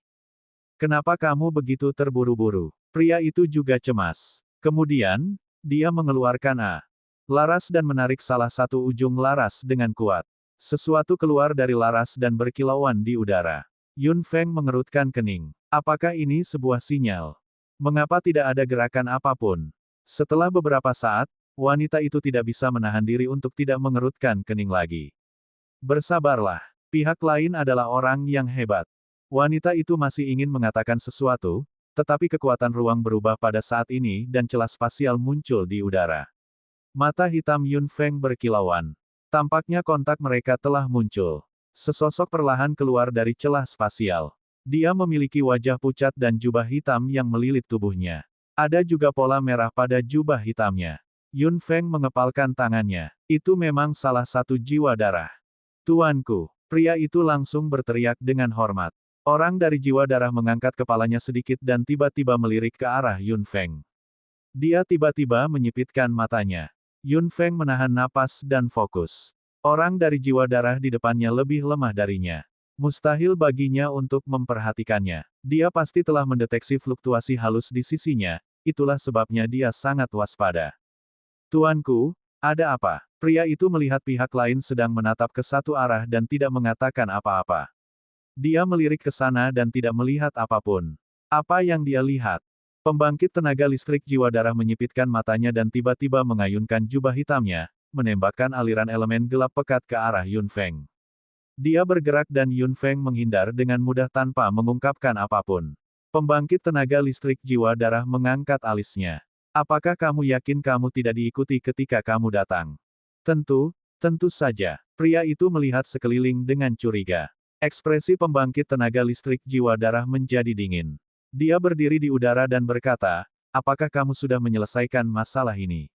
Kenapa kamu begitu terburu-buru?" Pria itu juga cemas. Kemudian, dia mengeluarkan laras dan menarik salah satu ujung laras dengan kuat. Sesuatu keluar dari laras dan berkilauan di udara. Yun Feng mengerutkan kening. Apakah ini sebuah sinyal? Mengapa tidak ada gerakan apapun? Setelah beberapa saat, Wanita itu tidak bisa menahan diri untuk tidak mengerutkan kening lagi. Bersabarlah. Pihak lain adalah orang yang hebat. Wanita itu masih ingin mengatakan sesuatu, tetapi kekuatan ruang berubah pada saat ini dan celah spasial muncul di udara. Mata hitam Yun Feng berkilauan. Tampaknya kontak mereka telah muncul. Sesosok perlahan keluar dari celah spasial. Dia memiliki wajah pucat dan jubah hitam yang melilit tubuhnya. Ada juga pola merah pada jubah hitamnya. Yun Feng mengepalkan tangannya. Itu memang salah satu jiwa darah. Tuanku. Pria itu langsung berteriak dengan hormat. Orang dari jiwa darah mengangkat kepalanya sedikit dan tiba-tiba melirik ke arah Yun Feng. Dia tiba-tiba menyipitkan matanya. Yun Feng menahan napas dan fokus. Orang dari jiwa darah di depannya lebih lemah darinya. Mustahil baginya untuk memperhatikannya. Dia pasti telah mendeteksi fluktuasi halus di sisinya, itulah sebabnya dia sangat waspada. Tuanku, ada apa? Pria itu melihat pihak lain sedang menatap ke satu arah dan tidak mengatakan apa-apa. Dia melirik ke sana dan tidak melihat apapun. Apa yang dia lihat? Pembangkit tenaga listrik jiwa darah menyipitkan matanya dan tiba-tiba mengayunkan jubah hitamnya, menembakkan aliran elemen gelap pekat ke arah Yun Feng. Dia bergerak dan Yun Feng menghindar dengan mudah tanpa mengungkapkan apapun. Pembangkit tenaga listrik jiwa darah mengangkat alisnya. Apakah kamu yakin kamu tidak diikuti ketika kamu datang? Tentu saja. Pria itu melihat sekeliling dengan curiga. Ekspresi pembangkit tenaga listrik jiwa darah menjadi dingin. Dia berdiri di udara dan berkata, apakah kamu sudah menyelesaikan masalah ini?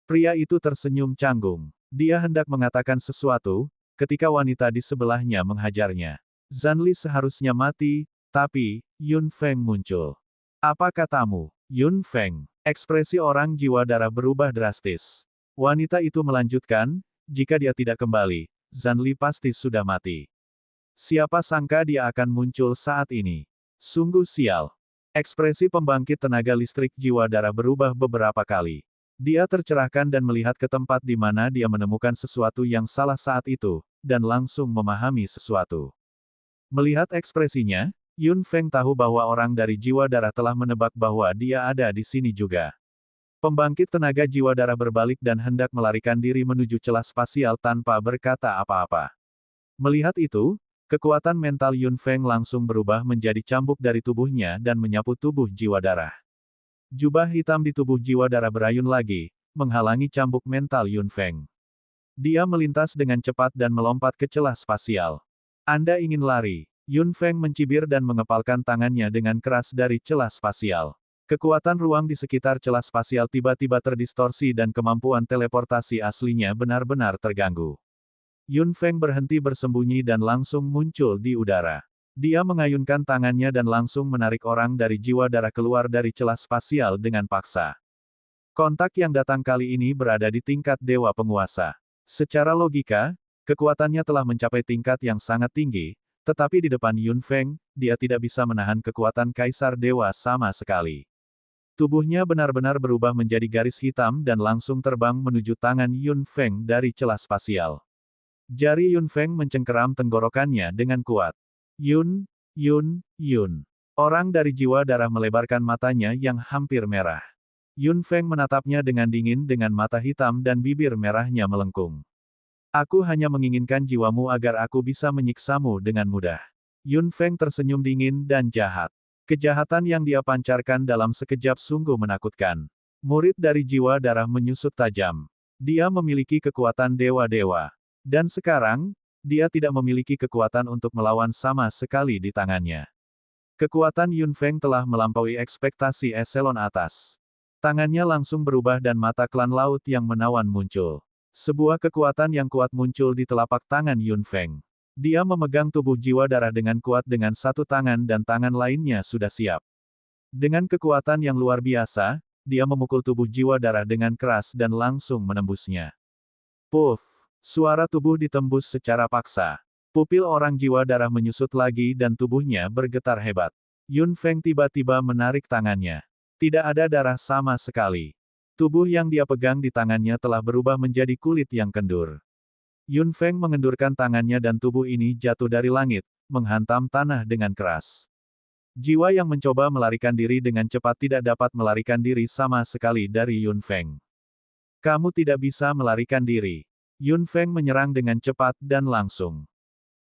Pria itu tersenyum canggung. Dia hendak mengatakan sesuatu, ketika wanita di sebelahnya menghajarnya. Zanli seharusnya mati, tapi, Yun Feng muncul. Apa katamu, Yun Feng? Ekspresi orang jiwa darah berubah drastis. Wanita itu melanjutkan, jika dia tidak kembali, Zanli pasti sudah mati. Siapa sangka dia akan muncul saat ini? Sungguh sial. Ekspresi pembangkit tenaga listrik jiwa darah berubah beberapa kali. Dia tercerahkan dan melihat ke tempat di mana dia menemukan sesuatu yang salah saat itu, dan langsung memahami sesuatu. Melihat ekspresinya, Yun Feng tahu bahwa orang dari jiwa darah telah menebak bahwa dia ada di sini juga. Pembangkit tenaga jiwa darah berbalik dan hendak melarikan diri menuju celah spasial tanpa berkata apa-apa. Melihat itu, kekuatan mental Yun Feng langsung berubah menjadi cambuk dari tubuhnya dan menyapu tubuh jiwa darah. Jubah hitam di tubuh jiwa darah berayun lagi, menghalangi cambuk mental Yun Feng. Dia melintas dengan cepat dan melompat ke celah spasial. Anda ingin lari? Yun Feng mencibir dan mengepalkan tangannya dengan keras dari celah spasial. Kekuatan ruang di sekitar celah spasial tiba-tiba terdistorsi dan kemampuan teleportasi aslinya benar-benar terganggu. Yun Feng berhenti bersembunyi dan langsung muncul di udara. Dia mengayunkan tangannya dan langsung menarik orang dari jiwa darah keluar dari celah spasial dengan paksa. Kontak yang datang kali ini berada di tingkat dewa penguasa. Secara logika, kekuatannya telah mencapai tingkat yang sangat tinggi, tetapi di depan Yun Feng, dia tidak bisa menahan kekuatan Kaisar Dewa sama sekali. Tubuhnya benar-benar berubah menjadi garis hitam dan langsung terbang menuju tangan Yun Feng dari celah spasial. Jari Yun Feng mencengkeram tenggorokannya dengan kuat. Yun. Orang dari jiwa darah melebarkan matanya yang hampir merah. Yun Feng menatapnya dengan dingin dengan mata hitam dan bibir merahnya melengkung. Aku hanya menginginkan jiwamu agar aku bisa menyiksamu dengan mudah. Yun Feng tersenyum dingin dan jahat. Kejahatan yang dia pancarkan dalam sekejap sungguh menakutkan. Murid dari jiwa darah menyusut tajam. Dia memiliki kekuatan dewa-dewa. Dan sekarang, dia tidak memiliki kekuatan untuk melawan sama sekali di tangannya. Kekuatan Yun Feng telah melampaui ekspektasi eselon atas. Tangannya langsung berubah dan mata klan laut yang menawan muncul. Sebuah kekuatan yang kuat muncul di telapak tangan Yun Feng. Dia memegang tubuh jiwa darah dengan kuat dengan satu tangan dan tangan lainnya sudah siap. Dengan kekuatan yang luar biasa, dia memukul tubuh jiwa darah dengan keras dan langsung menembusnya. Puff! Suara tubuh ditembus secara paksa. Pupil orang jiwa darah menyusut lagi dan tubuhnya bergetar hebat. Yun Feng tiba-tiba menarik tangannya. Tidak ada darah sama sekali. Tubuh yang dia pegang di tangannya telah berubah menjadi kulit yang kendur. Yun Feng mengendurkan tangannya dan tubuh ini jatuh dari langit, menghantam tanah dengan keras. Jiwa yang mencoba melarikan diri dengan cepat tidak dapat melarikan diri sama sekali dari Yun Feng. Kamu tidak bisa melarikan diri. Yun Feng menyerang dengan cepat dan langsung.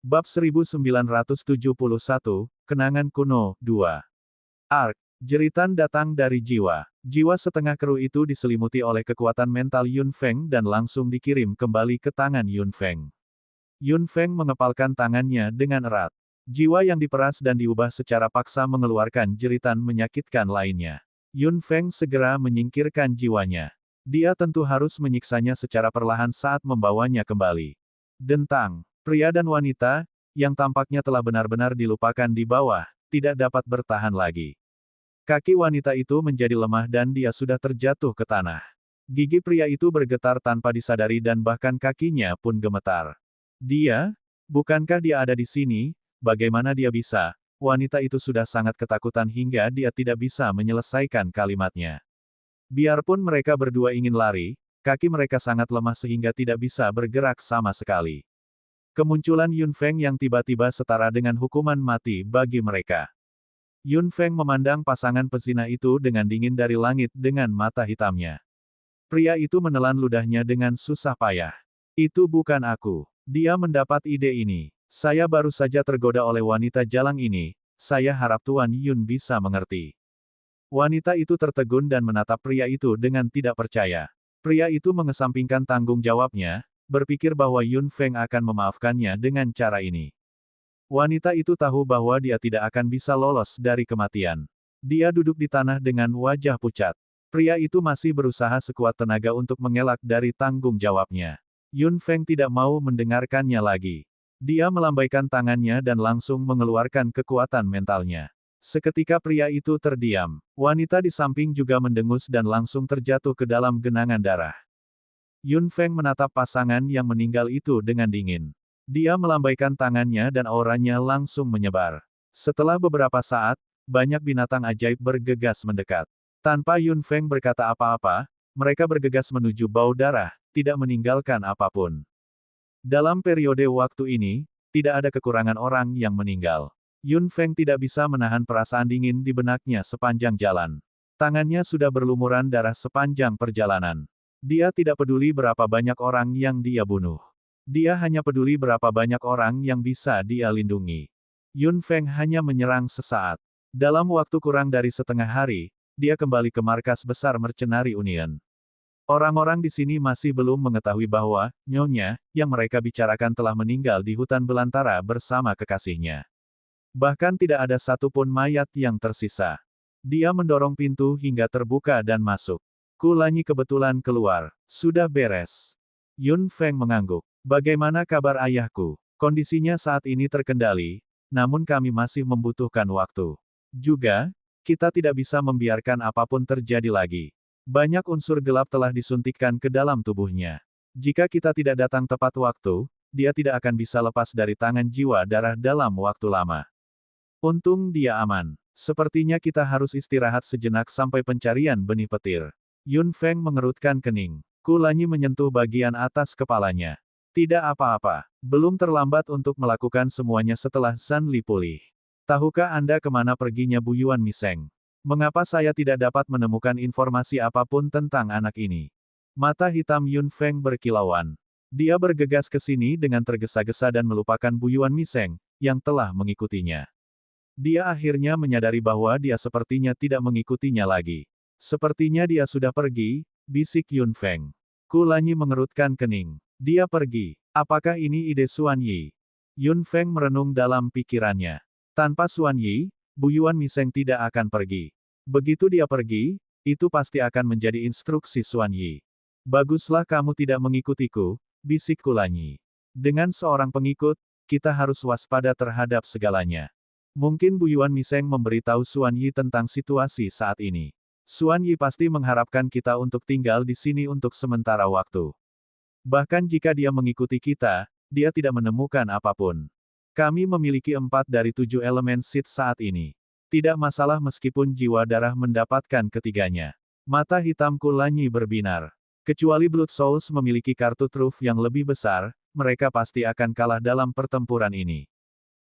Bab 1971, Kenangan Kuno, 2. Ark. Jeritan datang dari jiwa. Jiwa setengah kru itu diselimuti oleh kekuatan mental Yun Feng dan langsung dikirim kembali ke tangan Yun Feng. Yun Feng mengepalkan tangannya dengan erat. Jiwa yang diperas dan diubah secara paksa mengeluarkan jeritan menyakitkan lainnya. Yun Feng segera menyingkirkan jiwanya. Dia tentu harus menyiksanya secara perlahan saat membawanya kembali. Dentang. Pria dan wanita, yang tampaknya telah benar-benar dilupakan di bawah, tidak dapat bertahan lagi. Kaki wanita itu menjadi lemah dan dia sudah terjatuh ke tanah. Gigi pria itu bergetar tanpa disadari dan bahkan kakinya pun gemetar. Dia? Bukankah dia ada di sini? Bagaimana dia bisa? Wanita itu sudah sangat ketakutan hingga dia tidak bisa menyelesaikan kalimatnya. Biarpun mereka berdua ingin lari, kaki mereka sangat lemah sehingga tidak bisa bergerak sama sekali. Kemunculan Yun Feng yang tiba-tiba setara dengan hukuman mati bagi mereka. Yun Feng memandang pasangan pezina itu dengan dingin dari langit dengan mata hitamnya. Pria itu menelan ludahnya dengan susah payah. Itu bukan aku. Dia mendapat ide ini. Saya baru saja tergoda oleh wanita jalang ini, saya harap Tuan Yun bisa mengerti. Wanita itu tertegun dan menatap pria itu dengan tidak percaya. Pria itu mengesampingkan tanggung jawabnya, berpikir bahwa Yun Feng akan memaafkannya dengan cara ini. Wanita itu tahu bahwa dia tidak akan bisa lolos dari kematian. Dia duduk di tanah dengan wajah pucat. Pria itu masih berusaha sekuat tenaga untuk mengelak dari tanggung jawabnya. Yun Feng tidak mau mendengarkannya lagi. Dia melambaikan tangannya dan langsung mengeluarkan kekuatan mentalnya. Seketika pria itu terdiam. Wanita di samping juga mendengus dan langsung terjatuh ke dalam genangan darah. Yun Feng menatap pasangan yang meninggal itu dengan dingin. Dia melambaikan tangannya dan auranya langsung menyebar. Setelah beberapa saat, banyak binatang ajaib bergegas mendekat. Tanpa Yun Feng berkata apa-apa, mereka bergegas menuju bau darah, tidak meninggalkan apapun. Dalam periode waktu ini, tidak ada kekurangan orang yang meninggal. Yun Feng tidak bisa menahan perasaan dingin di benaknya sepanjang jalan. Tangannya sudah berlumuran darah sepanjang perjalanan. Dia tidak peduli berapa banyak orang yang dia bunuh. Dia hanya peduli berapa banyak orang yang bisa dia lindungi. Yun Feng hanya menyerang sesaat. Dalam waktu kurang dari setengah hari, dia kembali ke markas besar Mercenary Union. Orang-orang di sini masih belum mengetahui bahwa Nyonya yang mereka bicarakan telah meninggal di hutan belantara bersama kekasihnya. Bahkan tidak ada satupun mayat yang tersisa. Dia mendorong pintu hingga terbuka dan masuk. Kulanyi kebetulan keluar. Sudah beres. Yun Feng mengangguk. Bagaimana kabar ayahku? Kondisinya saat ini terkendali, namun kami masih membutuhkan waktu. Juga, kita tidak bisa membiarkan apapun terjadi lagi. Banyak unsur gelap telah disuntikkan ke dalam tubuhnya. Jika kita tidak datang tepat waktu, dia tidak akan bisa lepas dari tangan jiwa darah dalam waktu lama. Untung dia aman. Sepertinya kita harus istirahat sejenak sampai pencarian benih petir. Yun Feng mengerutkan kening. Kulanyi menyentuh bagian atas kepalanya. Tidak apa-apa. Belum terlambat untuk melakukan semuanya setelah Zhan Li pulih. Tahukah Anda kemana perginya Bu Yuan Miseng? Mengapa saya tidak dapat menemukan informasi apapun tentang anak ini? Mata hitam Yun Feng berkilauan. Dia bergegas ke sini dengan tergesa-gesa dan melupakan Bu Yuan Miseng, yang telah mengikutinya. Dia akhirnya menyadari bahwa dia sepertinya tidak mengikutinya lagi. Sepertinya dia sudah pergi, bisik Yun Feng. Kulanyi mengerutkan kening. Dia pergi. Apakah ini ide Xuan Yi? Yun Feng merenung dalam pikirannya. Tanpa Xuan Yi, Bu Yuan Miseng tidak akan pergi. Begitu dia pergi, itu pasti akan menjadi instruksi Xuan Yi. Baguslah kamu tidak mengikutiku, bisik Kulanyi. Dengan seorang pengikut, kita harus waspada terhadap segalanya. Mungkin Bu Yuan Miseng memberitahu Xuan Yi tentang situasi saat ini. Xuan Yi pasti mengharapkan kita untuk tinggal di sini untuk sementara waktu. Bahkan jika dia mengikuti kita, dia tidak menemukan apapun. Kami memiliki 4 dari 7 elemen Sith saat ini. Tidak masalah meskipun jiwa darah mendapatkan ketiganya. Mata hitam Kulanyi berbinar. Kecuali Blood Souls memiliki kartu truf yang lebih besar, mereka pasti akan kalah dalam pertempuran ini.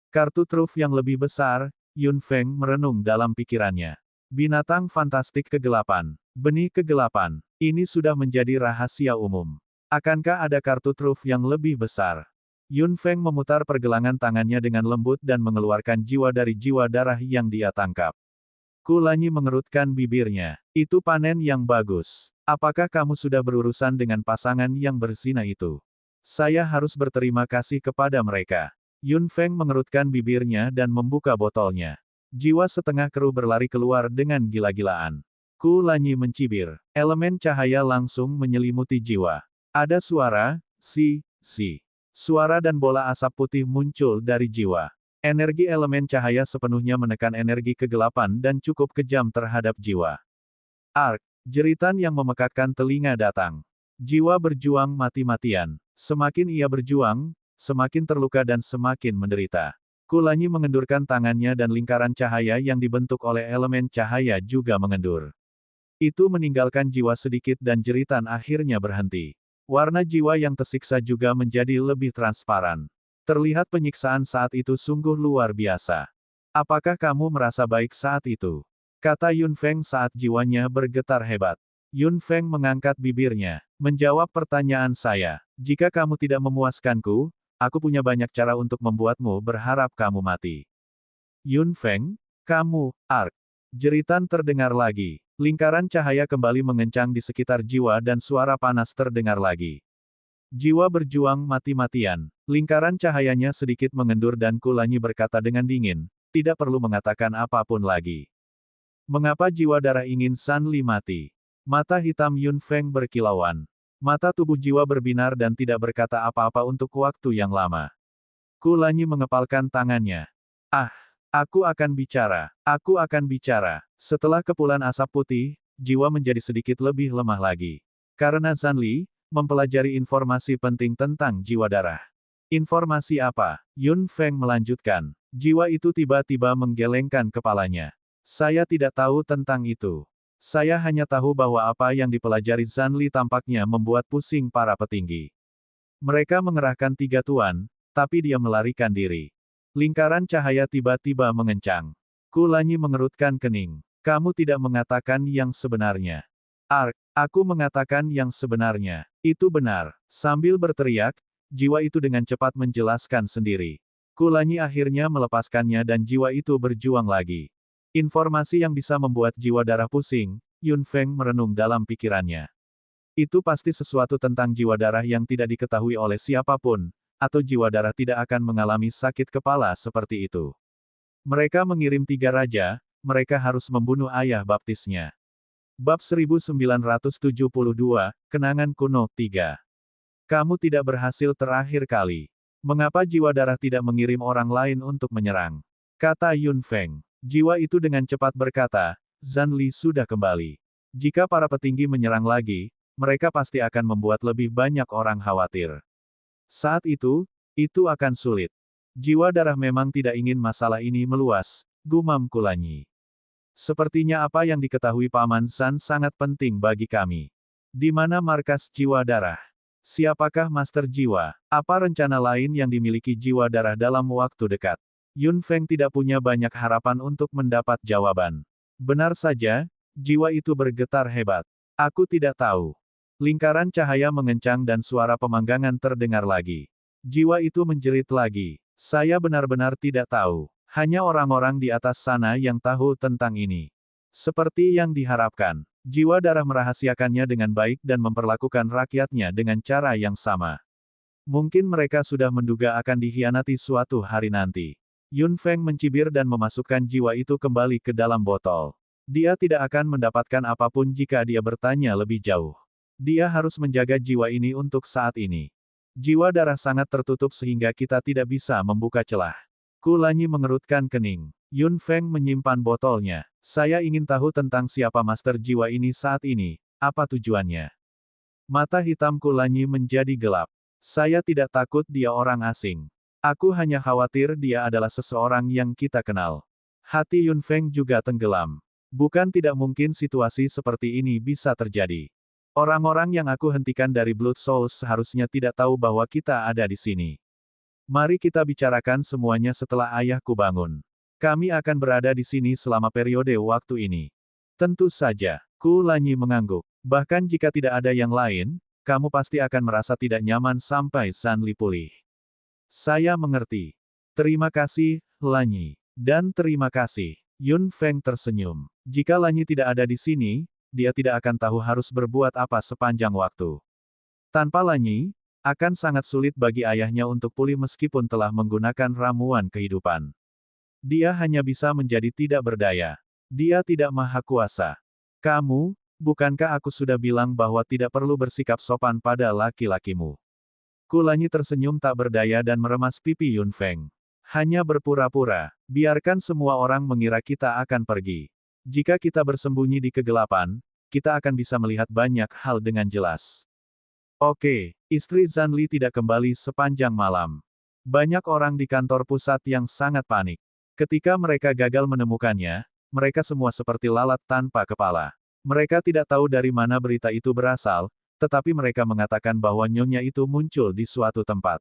Kartu truf yang lebih besar, Yun Feng merenung dalam pikirannya. Binatang fantastik kegelapan. Benih kegelapan. Ini sudah menjadi rahasia umum. Akankah ada kartu truf yang lebih besar? Yun Feng memutar pergelangan tangannya dengan lembut dan mengeluarkan jiwa dari jiwa darah yang dia tangkap. Kulanyi mengerutkan bibirnya. Itu panen yang bagus. Apakah kamu sudah berurusan dengan pasangan yang berzina itu? Saya harus berterima kasih kepada mereka. Yun Feng mengerutkan bibirnya dan membuka botolnya. Jiwa setengah kru berlari keluar dengan gila-gilaan. Kulanyi mencibir. Elemen cahaya langsung menyelimuti jiwa. Ada suara, si. Suara dan bola asap putih muncul dari jiwa. Energi elemen cahaya sepenuhnya menekan energi kegelapan dan cukup kejam terhadap jiwa. Ark, jeritan yang memekakkan telinga datang. Jiwa berjuang mati-matian. Semakin ia berjuang, semakin terluka dan semakin menderita. Kulanyi mengendurkan tangannya dan lingkaran cahaya yang dibentuk oleh elemen cahaya juga mengendur. Itu meninggalkan jiwa sedikit dan jeritan akhirnya berhenti. Warna jiwa yang tersiksa juga menjadi lebih transparan. Terlihat penyiksaan saat itu sungguh luar biasa. Apakah kamu merasa baik saat itu? Kata Yun Feng saat jiwanya bergetar hebat. Yun Feng mengangkat bibirnya, menjawab pertanyaan saya. Jika kamu tidak memuaskanku, aku punya banyak cara untuk membuatmu berharap kamu mati. Yun Feng, kamu, Ark. Jeritan terdengar lagi. Lingkaran cahaya kembali mengencang di sekitar jiwa dan suara panas terdengar lagi. Jiwa berjuang mati-matian. Lingkaran cahayanya sedikit mengendur dan Kulanyi berkata dengan dingin, tidak perlu mengatakan apapun lagi. Mengapa jiwa darah ingin San Li mati? Mata hitam Yun Feng berkilauan. Mata tubuh jiwa berbinar dan tidak berkata apa-apa untuk waktu yang lama. Kulanyi mengepalkan tangannya. Aku akan bicara. Aku akan bicara. Setelah kepulan asap putih, jiwa menjadi sedikit lebih lemah lagi. Karena Zhan Li mempelajari informasi penting tentang jiwa darah. Informasi apa? Yun Feng melanjutkan. Jiwa itu tiba-tiba menggelengkan kepalanya. Saya tidak tahu tentang itu. Saya hanya tahu bahwa apa yang dipelajari Zhan Li tampaknya membuat pusing para petinggi. Mereka mengerahkan 3 tuan, tapi dia melarikan diri. Lingkaran cahaya tiba-tiba mengencang. Kulanyi mengerutkan kening. Kamu tidak mengatakan yang sebenarnya. Ark, aku mengatakan yang sebenarnya. Itu benar. Sambil berteriak, jiwa itu dengan cepat menjelaskan sendiri. Kulanyi akhirnya melepaskannya dan jiwa itu berjuang lagi. Informasi yang bisa membuat jiwa darah pusing, Yun Feng merenung dalam pikirannya. Itu pasti sesuatu tentang jiwa darah yang tidak diketahui oleh siapapun, atau jiwa darah tidak akan mengalami sakit kepala seperti itu. Mereka mengirim 3 raja, mereka harus membunuh ayah baptisnya. Bab 1972, Kenangan Kuno 3. Kamu tidak berhasil terakhir kali. Mengapa jiwa darah tidak mengirim orang lain untuk menyerang? Kata Yun Feng. Jiwa itu dengan cepat berkata, Zhan Li sudah kembali. Jika para petinggi menyerang lagi, mereka pasti akan membuat lebih banyak orang khawatir. Saat itu akan sulit. Jiwa darah memang tidak ingin masalah ini meluas, gumam Kulanyi. Sepertinya apa yang diketahui Paman San sangat penting bagi kami. Di mana markas jiwa darah? Siapakah Master Jiwa? Apa rencana lain yang dimiliki jiwa darah dalam waktu dekat? Yun Feng tidak punya banyak harapan untuk mendapat jawaban. Benar saja, jiwa itu bergetar hebat. Aku tidak tahu. Lingkaran cahaya mengencang dan suara pemanggangan terdengar lagi. Jiwa itu menjerit lagi. Saya benar-benar tidak tahu. Hanya orang-orang di atas sana yang tahu tentang ini. Seperti yang diharapkan, jiwa darah merahasiakannya dengan baik dan memperlakukan rakyatnya dengan cara yang sama. Mungkin mereka sudah menduga akan dikhianati suatu hari nanti. Yun Feng mencibir dan memasukkan jiwa itu kembali ke dalam botol. Dia tidak akan mendapatkan apapun jika dia bertanya lebih jauh. Dia harus menjaga jiwa ini untuk saat ini. Jiwa darah sangat tertutup sehingga kita tidak bisa membuka celah. Kulanyi mengerutkan kening. Yun Feng menyimpan botolnya. Saya ingin tahu tentang siapa master jiwa ini saat ini. Apa tujuannya? Mata hitam Kulanyi menjadi gelap. Saya tidak takut dia orang asing. Aku hanya khawatir dia adalah seseorang yang kita kenal. Hati Yun Feng juga tenggelam. Bukan tidak mungkin situasi seperti ini bisa terjadi. Orang-orang yang aku hentikan dari Blood Souls seharusnya tidak tahu bahwa kita ada di sini. Mari kita bicarakan semuanya setelah ayahku bangun. Kami akan berada di sini selama periode waktu ini. Tentu saja, Kulanyi mengangguk. Bahkan jika tidak ada yang lain, kamu pasti akan merasa tidak nyaman sampai Zanli pulih. Saya mengerti. Terima kasih, Lanyi. Dan terima kasih. Yun Feng tersenyum. Jika Lanyi tidak ada di sini, dia tidak akan tahu harus berbuat apa sepanjang waktu. Tanpa Lanyi, akan sangat sulit bagi ayahnya untuk pulih meskipun telah menggunakan ramuan kehidupan. Dia hanya bisa menjadi tidak berdaya. Dia tidak maha kuasa. Kamu, bukankah aku sudah bilang bahwa tidak perlu bersikap sopan pada laki-lakimu? Kulanyi tersenyum tak berdaya dan meremas pipi Yun Feng. Hanya berpura-pura. Biarkan semua orang mengira kita akan pergi. Jika kita bersembunyi di kegelapan, kita akan bisa melihat banyak hal dengan jelas. Oke, istri Zanli tidak kembali sepanjang malam. Banyak orang di kantor pusat yang sangat panik. Ketika mereka gagal menemukannya, mereka semua seperti lalat tanpa kepala. Mereka tidak tahu dari mana berita itu berasal, tetapi mereka mengatakan bahwa nyonya itu muncul di suatu tempat.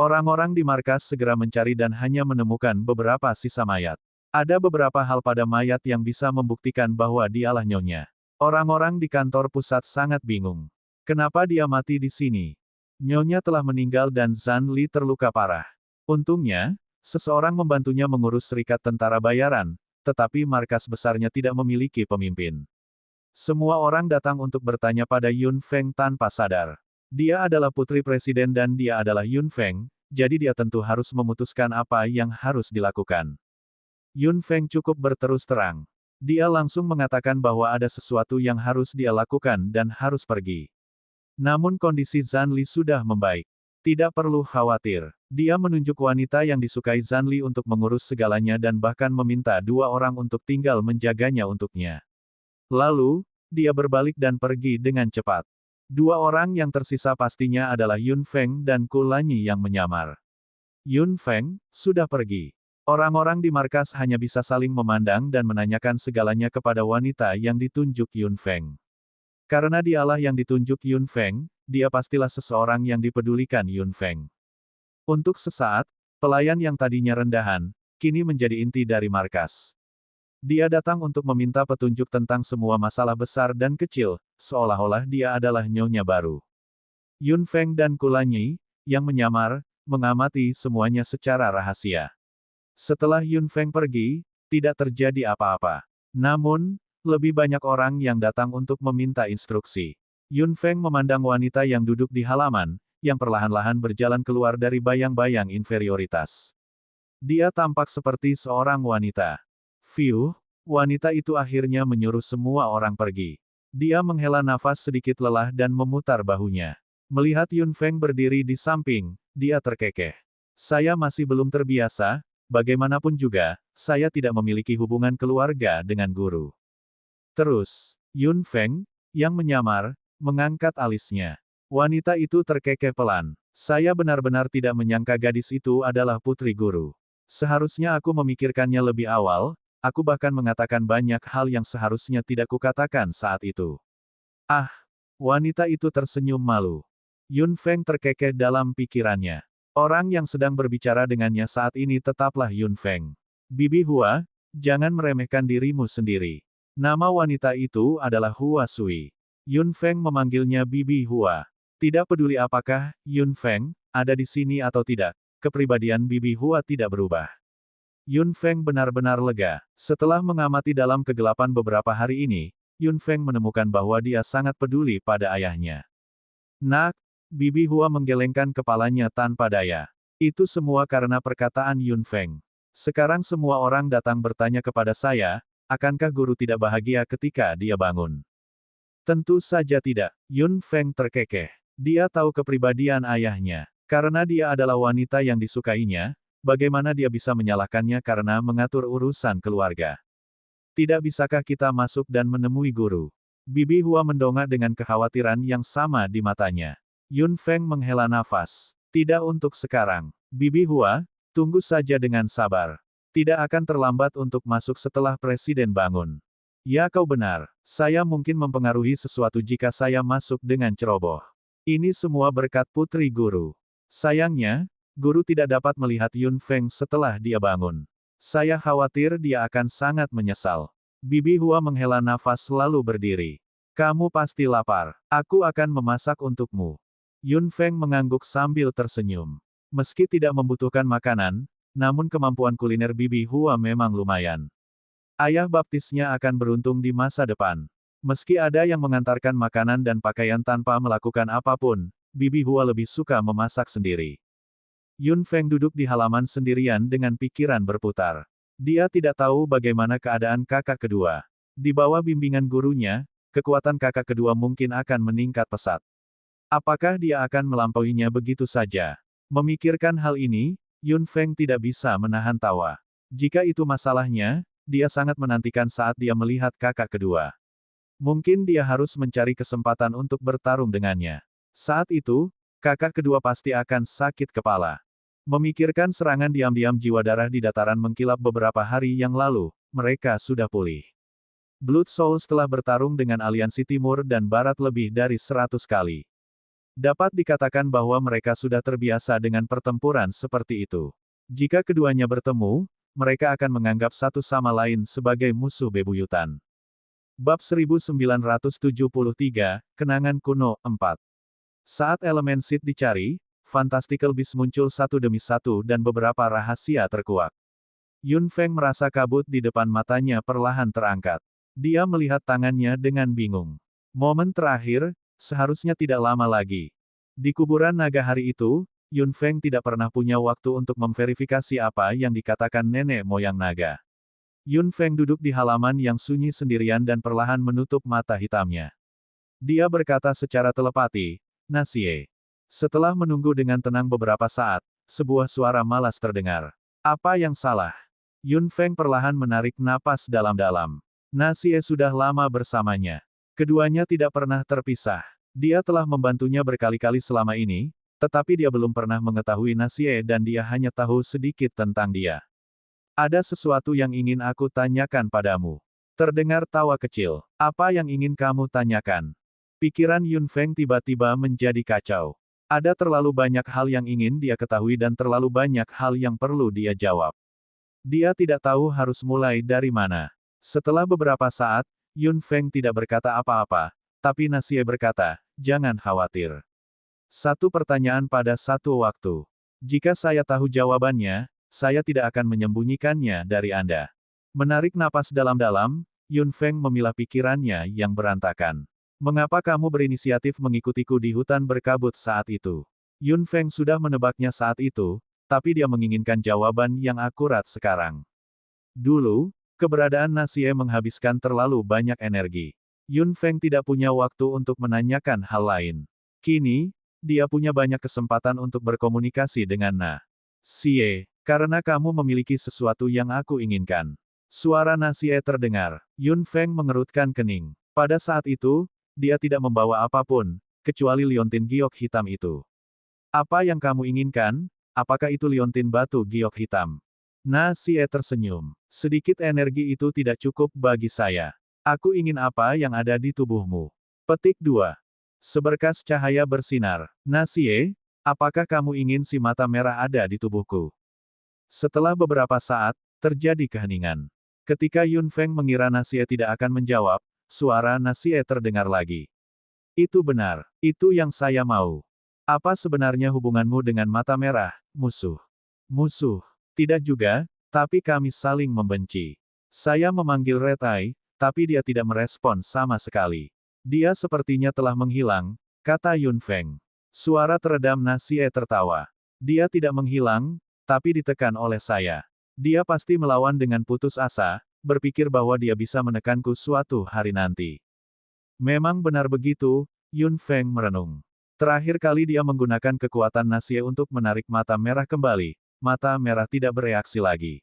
Orang-orang di markas segera mencari dan hanya menemukan beberapa sisa mayat. Ada beberapa hal pada mayat yang bisa membuktikan bahwa dialah nyonya. Orang-orang di kantor pusat sangat bingung. Kenapa dia mati di sini? Nyonya telah meninggal dan Zanli terluka parah. Untungnya, seseorang membantunya mengurus serikat tentara bayaran, tetapi markas besarnya tidak memiliki pemimpin. Semua orang datang untuk bertanya pada Yun Feng tanpa sadar. Dia adalah putri presiden dan dia adalah Yun Feng, jadi dia tentu harus memutuskan apa yang harus dilakukan. Yun Feng cukup berterus terang. Dia langsung mengatakan bahwa ada sesuatu yang harus dia lakukan dan harus pergi. Namun kondisi Zanli sudah membaik. Tidak perlu khawatir. Dia menunjuk wanita yang disukai Zanli untuk mengurus segalanya dan bahkan meminta 2 orang untuk tinggal menjaganya untuknya. Lalu, dia berbalik dan pergi dengan cepat. 2 orang yang tersisa pastinya adalah Yun Feng dan Kulanyi yang menyamar. Yun Feng sudah pergi. Orang-orang di markas hanya bisa saling memandang dan menanyakan segalanya kepada wanita yang ditunjuk Yun Feng. Karena dialah yang ditunjuk Yun Feng, dia pastilah seseorang yang dipedulikan Yun Feng. Untuk sesaat, pelayan yang tadinya rendahan, kini menjadi inti dari markas. Dia datang untuk meminta petunjuk tentang semua masalah besar dan kecil, seolah-olah dia adalah nyonya baru. Yun Feng dan Kulanyi, yang menyamar, mengamati semuanya secara rahasia. Setelah Yun Feng pergi, tidak terjadi apa-apa. Namun, lebih banyak orang yang datang untuk meminta instruksi. Yun Feng memandang wanita yang duduk di halaman, yang perlahan-lahan berjalan keluar dari bayang-bayang inferioritas. Dia tampak seperti seorang wanita. Fiuh, wanita itu akhirnya menyuruh semua orang pergi. Dia menghela nafas sedikit lelah dan memutar bahunya. Melihat Yun Feng berdiri di samping, dia terkekeh. Saya masih belum terbiasa, bagaimanapun juga, saya tidak memiliki hubungan keluarga dengan guru. Terus, Yun Feng, yang menyamar, mengangkat alisnya. Wanita itu terkekeh pelan. Saya benar-benar tidak menyangka gadis itu adalah putri guru. Seharusnya aku memikirkannya lebih awal, aku bahkan mengatakan banyak hal yang seharusnya tidak kukatakan saat itu. Ah! Wanita itu tersenyum malu. Yun Feng terkekeh dalam pikirannya. Orang yang sedang berbicara dengannya saat ini tetaplah Yun Feng. Bibi Hua, jangan meremehkan dirimu sendiri. Nama wanita itu adalah Hua Sui. Yun Feng memanggilnya Bibi Hua. Tidak peduli apakah Yun Feng ada di sini atau tidak, kepribadian Bibi Hua tidak berubah. Yun Feng benar-benar lega. Setelah mengamati dalam kegelapan beberapa hari ini, Yun Feng menemukan bahwa dia sangat peduli pada ayahnya. Nak, Bibi Hua menggelengkan kepalanya tanpa daya. Itu semua karena perkataan Yun Feng. Sekarang semua orang datang bertanya kepada saya, akankah guru tidak bahagia ketika dia bangun? Tentu saja tidak. Yun Feng terkekeh. Dia tahu kepribadian ayahnya. Karena dia adalah wanita yang disukainya, bagaimana dia bisa menyalahkannya karena mengatur urusan keluarga? Tidak bisakah kita masuk dan menemui guru? Bibi Hua mendongak dengan kekhawatiran yang sama di matanya. Yun Feng menghela nafas. Tidak untuk sekarang. Bibi Hua, tunggu saja dengan sabar. Tidak akan terlambat untuk masuk setelah presiden bangun. Ya kau benar, saya mungkin mempengaruhi sesuatu jika saya masuk dengan ceroboh. Ini semua berkat putri guru. Sayangnya, guru tidak dapat melihat Yun Feng setelah dia bangun. Saya khawatir dia akan sangat menyesal. Bibi Hua menghela nafas lalu berdiri. Kamu pasti lapar. Aku akan memasak untukmu. Yun Feng mengangguk sambil tersenyum. Meski tidak membutuhkan makanan, namun kemampuan kuliner Bibi Hua memang lumayan. Ayah baptisnya akan beruntung di masa depan. Meski ada yang mengantarkan makanan dan pakaian tanpa melakukan apapun, Bibi Hua lebih suka memasak sendiri. Yun Feng duduk di halaman sendirian dengan pikiran berputar. Dia tidak tahu bagaimana keadaan kakak kedua. Di bawah bimbingan gurunya, kekuatan kakak kedua mungkin akan meningkat pesat. Apakah dia akan melampauinya begitu saja? Memikirkan hal ini, Yun Feng tidak bisa menahan tawa. Jika itu masalahnya, dia sangat menantikan saat dia melihat kakak kedua. Mungkin dia harus mencari kesempatan untuk bertarung dengannya. Saat itu, kakak kedua pasti akan sakit kepala. Memikirkan serangan diam-diam jiwa darah di dataran mengkilap beberapa hari yang lalu, mereka sudah pulih. Blood Souls telah bertarung dengan aliansi Timur dan Barat lebih dari 100 kali. Dapat dikatakan bahwa mereka sudah terbiasa dengan pertempuran seperti itu. Jika keduanya bertemu, mereka akan menganggap satu sama lain sebagai musuh bebuyutan. Bab 1973, Kenangan Kuno 4. Saat elemen Sith dicari, Fantastical Beasts muncul satu demi satu dan beberapa rahasia terkuak. Yun Feng merasa kabut di depan matanya perlahan terangkat. Dia melihat tangannya dengan bingung. Momen terakhir, seharusnya tidak lama lagi. Di kuburan naga hari itu, Yun Feng tidak pernah punya waktu untuk memverifikasi apa yang dikatakan nenek moyang naga. Yun Feng duduk di halaman yang sunyi sendirian dan perlahan menutup mata hitamnya. Dia berkata secara telepati, "Nasie." Setelah menunggu dengan tenang beberapa saat, sebuah suara malas terdengar. Apa yang salah? Yun Feng perlahan menarik napas dalam-dalam. Nasie sudah lama bersamanya. Keduanya tidak pernah terpisah. Dia telah membantunya berkali-kali selama ini, tetapi dia belum pernah mengetahui Nasie dan dia hanya tahu sedikit tentang dia. Ada sesuatu yang ingin aku tanyakan padamu. Terdengar tawa kecil. Apa yang ingin kamu tanyakan? Pikiran Yun Feng tiba-tiba menjadi kacau. Ada terlalu banyak hal yang ingin dia ketahui dan terlalu banyak hal yang perlu dia jawab. Dia tidak tahu harus mulai dari mana. Setelah beberapa saat, Yun Feng tidak berkata apa-apa, tapi Nasie berkata, "Jangan khawatir. Satu pertanyaan pada satu waktu. Jika saya tahu jawabannya, saya tidak akan menyembunyikannya dari Anda." Menarik napas dalam-dalam, Yun Feng memilah pikirannya yang berantakan. Mengapa kamu berinisiatif mengikutiku di hutan berkabut saat itu? Yun Feng sudah menebaknya saat itu, tapi dia menginginkan jawaban yang akurat sekarang. Dulu, keberadaan Nasie menghabiskan terlalu banyak energi. Yun Feng tidak punya waktu untuk menanyakan hal lain. Kini, dia punya banyak kesempatan untuk berkomunikasi dengan Nasie, karena kamu memiliki sesuatu yang aku inginkan. Suara Nasie terdengar. Yun Feng mengerutkan kening. Pada saat itu, dia tidak membawa apapun, kecuali liontin giok hitam itu. Apa yang kamu inginkan? Apakah itu liontin batu giok hitam? Nasie tersenyum. Sedikit energi itu tidak cukup bagi saya. Aku ingin apa yang ada di tubuhmu. Petik 2. Seberkas cahaya bersinar. Nasie, apakah kamu ingin si mata merah ada di tubuhku? Setelah beberapa saat, terjadi keheningan. Ketika Yun Feng mengira Nasie tidak akan menjawab, suara Nasie terdengar lagi. Itu benar. Itu yang saya mau. Apa sebenarnya hubunganmu dengan mata merah, musuh? Musuh. Tidak juga, tapi kami saling membenci. Saya memanggil Retai, tapi dia tidak merespon sama sekali. Dia sepertinya telah menghilang, kata Yun Feng. Suara teredam Nasie tertawa. Dia tidak menghilang, tapi ditekan oleh saya. Dia pasti melawan dengan putus asa, berpikir bahwa dia bisa menekanku suatu hari nanti. Memang benar begitu, Yun Feng merenung. Terakhir kali dia menggunakan kekuatan Nasie untuk menarik mata merah kembali, mata merah tidak bereaksi lagi.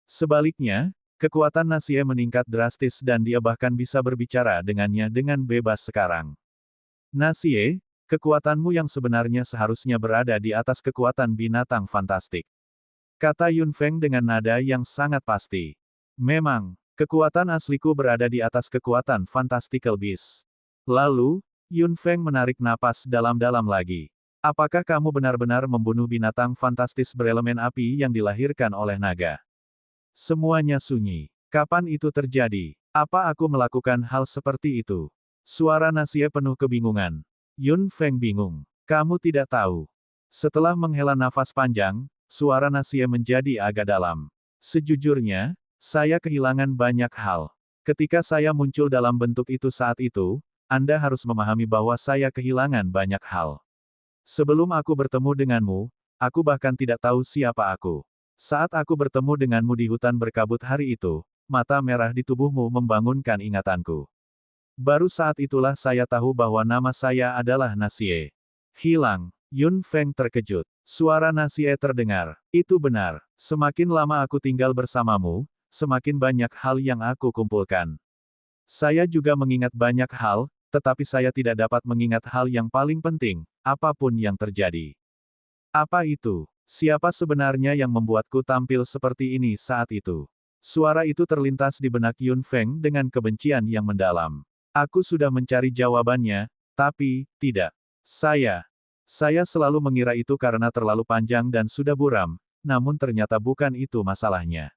Sebaliknya, kekuatan Nasie meningkat drastis dan dia bahkan bisa berbicara dengannya dengan bebas sekarang. Nasie, kekuatanmu yang sebenarnya seharusnya berada di atas kekuatan binatang fantastik. Kata Yun Feng dengan nada yang sangat pasti. Memang, kekuatan asliku berada di atas kekuatan Fantastical Beasts. Lalu, Yun Feng menarik napas dalam-dalam lagi. Apakah kamu benar-benar membunuh binatang fantastis berelemen api yang dilahirkan oleh naga? Semuanya sunyi. Kapan itu terjadi? Apa aku melakukan hal seperti itu? Suara Nasie penuh kebingungan. Yun Feng bingung. Kamu tidak tahu. Setelah menghela nafas panjang, suara Nasie menjadi agak dalam. Sejujurnya, saya kehilangan banyak hal. Ketika saya muncul dalam bentuk itu saat itu, Anda harus memahami bahwa saya kehilangan banyak hal. Sebelum aku bertemu denganmu, aku bahkan tidak tahu siapa aku. Saat aku bertemu denganmu di hutan berkabut hari itu, mata merah di tubuhmu membangunkan ingatanku. Baru saat itulah saya tahu bahwa nama saya adalah Nasie. Hilang. Yun Feng terkejut. Suara Nasie terdengar. Itu benar. Semakin lama aku tinggal bersamamu, semakin banyak hal yang aku kumpulkan. Saya juga mengingat banyak hal, tetapi saya tidak dapat mengingat hal yang paling penting, apapun yang terjadi. Apa itu? Siapa sebenarnya yang membuatku tampil seperti ini saat itu? Suara itu terlintas di benak Yun Feng dengan kebencian yang mendalam. Aku sudah mencari jawabannya, tapi, tidak. Saya selalu mengira itu karena terlalu panjang dan sudah buram, namun ternyata bukan itu masalahnya.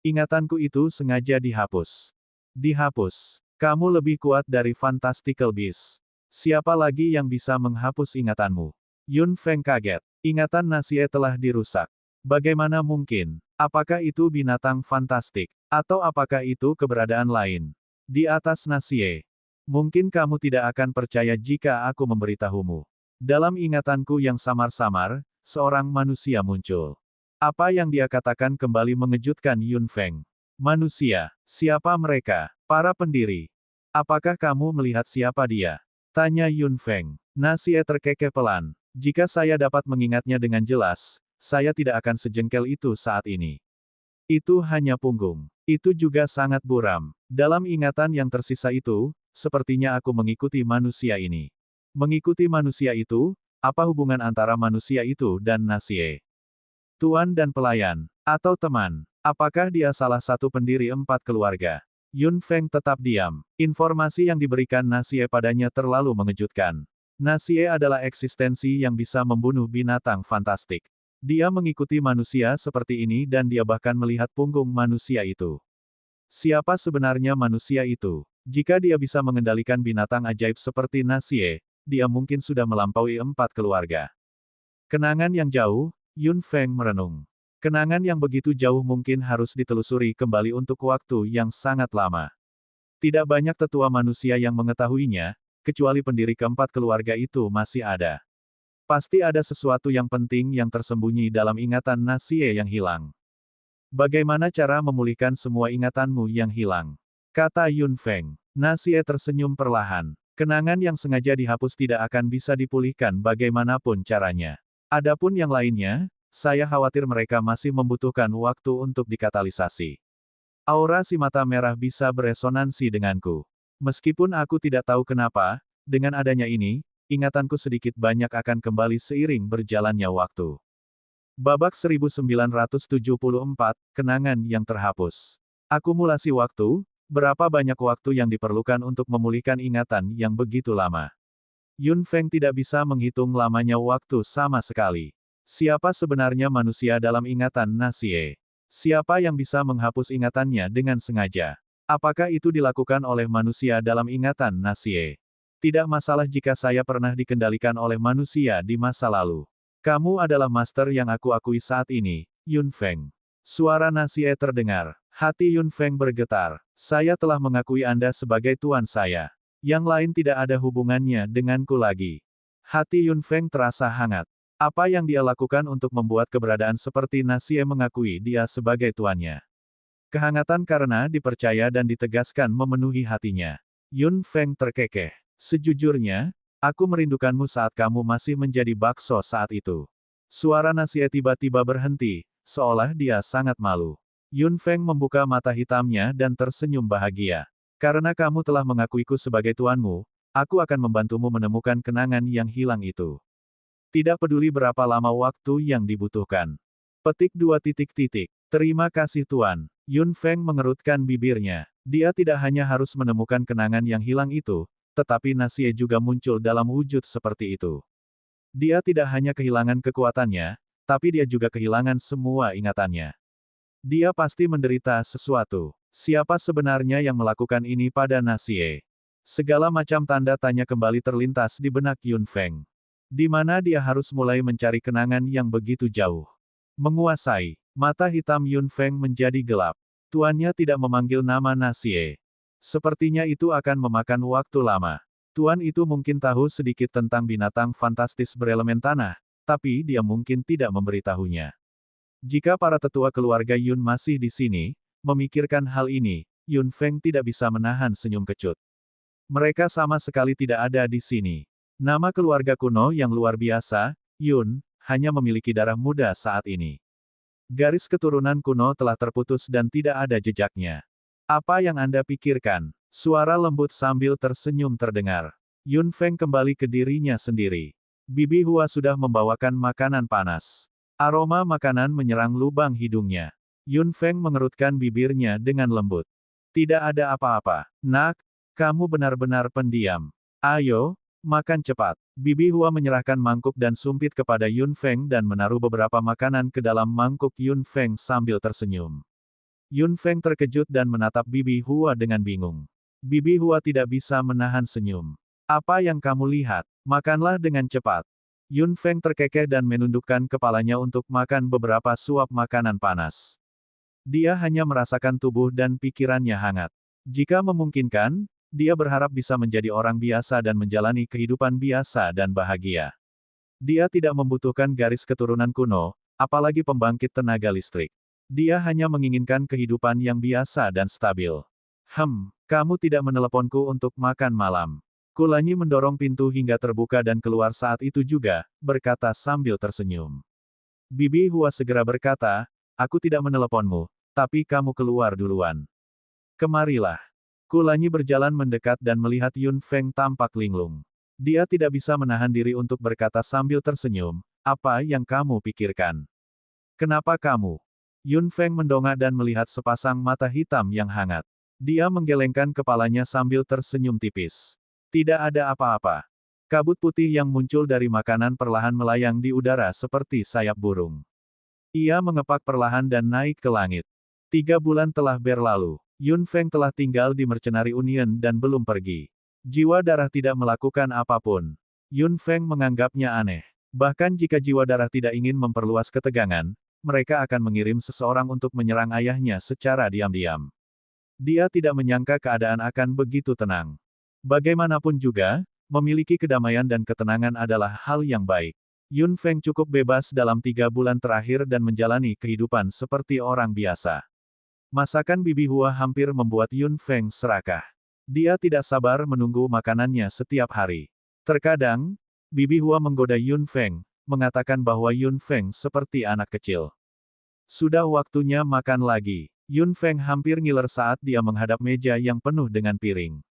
Ingatanku itu sengaja dihapus. Dihapus. Kamu lebih kuat dari Fantastical Beasts. Siapa lagi yang bisa menghapus ingatanmu? Yun Feng kaget. Ingatan Nasie telah dirusak. Bagaimana mungkin? Apakah itu binatang fantastik? Atau apakah itu keberadaan lain? Di atas Nasie. Mungkin kamu tidak akan percaya jika aku memberitahumu. Dalam ingatanku yang samar-samar, seorang manusia muncul. Apa yang dia katakan kembali mengejutkan Yun Feng. Manusia. Siapa mereka? Para pendiri. Apakah kamu melihat siapa dia? Tanya Yun Feng. Nasie terkekeh pelan. Jika saya dapat mengingatnya dengan jelas, saya tidak akan sejengkel itu saat ini. Itu hanya punggung. Itu juga sangat buram. Dalam ingatan yang tersisa itu, sepertinya aku mengikuti manusia ini. Mengikuti manusia itu, apa hubungan antara manusia itu dan Nasie? Tuan dan pelayan, atau teman, apakah dia salah satu pendiri 4 keluarga? Yun Feng tetap diam. Informasi yang diberikan Nasie padanya terlalu mengejutkan. Nasie adalah eksistensi yang bisa membunuh binatang fantastik. Dia mengikuti manusia seperti ini dan dia bahkan melihat punggung manusia itu. Siapa sebenarnya manusia itu? Jika dia bisa mengendalikan binatang ajaib seperti Nasie, dia mungkin sudah melampaui 4 keluarga. Kenangan yang jauh, Yun Feng merenung. Kenangan yang begitu jauh mungkin harus ditelusuri kembali untuk waktu yang sangat lama. Tidak banyak tetua manusia yang mengetahuinya, kecuali pendiri keempat keluarga itu masih ada. Pasti ada sesuatu yang penting yang tersembunyi dalam ingatan Nasie yang hilang. Bagaimana cara memulihkan semua ingatanmu yang hilang? Kata Yun Feng. Nasie tersenyum perlahan. Kenangan yang sengaja dihapus tidak akan bisa dipulihkan bagaimanapun caranya. Adapun yang lainnya, saya khawatir mereka masih membutuhkan waktu untuk dikatalisasi. Aura si mata merah bisa beresonansi denganku. Meskipun aku tidak tahu kenapa, dengan adanya ini, ingatanku sedikit banyak akan kembali seiring berjalannya waktu. Babak 1974, Kenangan yang terhapus. Akumulasi waktu, berapa banyak waktu yang diperlukan untuk memulihkan ingatan yang begitu lama. Yun Feng tidak bisa menghitung lamanya waktu sama sekali. Siapa sebenarnya manusia dalam ingatan Nasie? Siapa yang bisa menghapus ingatannya dengan sengaja? Apakah itu dilakukan oleh manusia dalam ingatan Nasie? Tidak masalah jika saya pernah dikendalikan oleh manusia di masa lalu. Kamu adalah master yang aku akui saat ini, Yun Feng. Suara Nasie terdengar. Hati Yun Feng bergetar. Saya telah mengakui Anda sebagai tuan saya. Yang lain tidak ada hubungannya denganku lagi. Hati Yun Feng terasa hangat. Apa yang dia lakukan untuk membuat keberadaan seperti Nasie mengakui dia sebagai tuannya? Kehangatan karena dipercaya dan ditegaskan memenuhi hatinya. Yun Feng terkekeh. Sejujurnya, aku merindukanmu saat kamu masih menjadi bakso saat itu. Suara Nasie tiba-tiba berhenti, seolah dia sangat malu. Yun Feng membuka mata hitamnya dan tersenyum bahagia. Karena kamu telah mengakuiku sebagai tuanmu, aku akan membantumu menemukan kenangan yang hilang itu. Tidak peduli berapa lama waktu yang dibutuhkan. Petik 2 titik titik. Terima kasih Tuan. Yun Feng mengerutkan bibirnya. Dia tidak hanya harus menemukan kenangan yang hilang itu, tetapi Nasie juga muncul dalam wujud seperti itu. Dia tidak hanya kehilangan kekuatannya, tapi dia juga kehilangan semua ingatannya. Dia pasti menderita sesuatu. Siapa sebenarnya yang melakukan ini pada Nasie? Segala macam tanda tanya kembali terlintas di benak Yun Feng. Di mana dia harus mulai mencari kenangan yang begitu jauh. Menguasai. Mata hitam Yun Feng menjadi gelap. Tuannya tidak memanggil nama Nasie. Sepertinya itu akan memakan waktu lama. Tuan itu mungkin tahu sedikit tentang binatang fantastis berelemen tanah, tapi dia mungkin tidak memberitahunya. Jika para tetua keluarga Yun masih di sini, memikirkan hal ini, Yun Feng tidak bisa menahan senyum kecut. Mereka sama sekali tidak ada di sini. Nama keluarga kuno yang luar biasa, Yun, hanya memiliki darah muda saat ini. Garis keturunan kuno telah terputus dan tidak ada jejaknya. Apa yang Anda pikirkan? Suara lembut sambil tersenyum terdengar. Yun Feng kembali ke dirinya sendiri. Bibi Hua sudah membawakan makanan panas. Aroma makanan menyerang lubang hidungnya. Yun Feng mengerutkan bibirnya dengan lembut. Tidak ada apa-apa. Nak, kamu benar-benar pendiam. Ayo, makan cepat. Bibi Hua menyerahkan mangkuk dan sumpit kepada Yun Feng dan menaruh beberapa makanan ke dalam mangkuk Yun Feng sambil tersenyum. Yun Feng terkejut dan menatap Bibi Hua dengan bingung. Bibi Hua tidak bisa menahan senyum. Apa yang kamu lihat? Makanlah dengan cepat. Yun Feng terkekeh dan menundukkan kepalanya untuk makan beberapa suap makanan panas. Dia hanya merasakan tubuh dan pikirannya hangat. Jika memungkinkan, dia berharap bisa menjadi orang biasa dan menjalani kehidupan biasa dan bahagia. Dia tidak membutuhkan garis keturunan kuno, apalagi pembangkit tenaga listrik. Dia hanya menginginkan kehidupan yang biasa dan stabil. Kamu tidak meneleponku untuk makan malam. Kulanyi mendorong pintu hingga terbuka dan keluar saat itu juga, berkata sambil tersenyum. Bibi Hua segera berkata, aku tidak meneleponmu, tapi kamu keluar duluan. Kemarilah. Kulanyi berjalan mendekat dan melihat Yun Feng tampak linglung. Dia tidak bisa menahan diri untuk berkata sambil tersenyum, apa yang kamu pikirkan? Kenapa kamu? Yun Feng mendongak dan melihat sepasang mata hitam yang hangat. Dia menggelengkan kepalanya sambil tersenyum tipis. Tidak ada apa-apa. Kabut putih yang muncul dari makanan perlahan melayang di udara seperti sayap burung. Ia mengepak perlahan dan naik ke langit. 3 bulan telah berlalu. Yun Feng telah tinggal di Mercenary Union dan belum pergi. Jiwa darah tidak melakukan apapun. Yun Feng menganggapnya aneh. Bahkan jika jiwa darah tidak ingin memperluas ketegangan, mereka akan mengirim seseorang untuk menyerang ayahnya secara diam-diam. Dia tidak menyangka keadaan akan begitu tenang. Bagaimanapun juga, memiliki kedamaian dan ketenangan adalah hal yang baik. Yun Feng cukup bebas dalam 3 bulan terakhir dan menjalani kehidupan seperti orang biasa. Masakan Bibi Hua hampir membuat Yun Feng serakah. Dia tidak sabar menunggu makanannya setiap hari. Terkadang, Bibi Hua menggoda Yun Feng, mengatakan bahwa Yun Feng seperti anak kecil. Sudah waktunya makan lagi. Yun Feng hampir ngiler saat dia menghadap meja yang penuh dengan piring.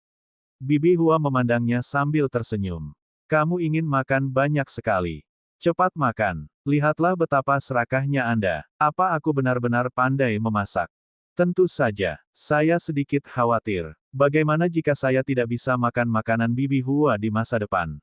Bibi Hua memandangnya sambil tersenyum. Kamu ingin makan banyak sekali. Cepat makan. Lihatlah betapa serakahnya Anda. Apa aku benar-benar pandai memasak? Tentu saja, saya sedikit khawatir. Bagaimana jika saya tidak bisa makan makanan Bibi Hua di masa depan?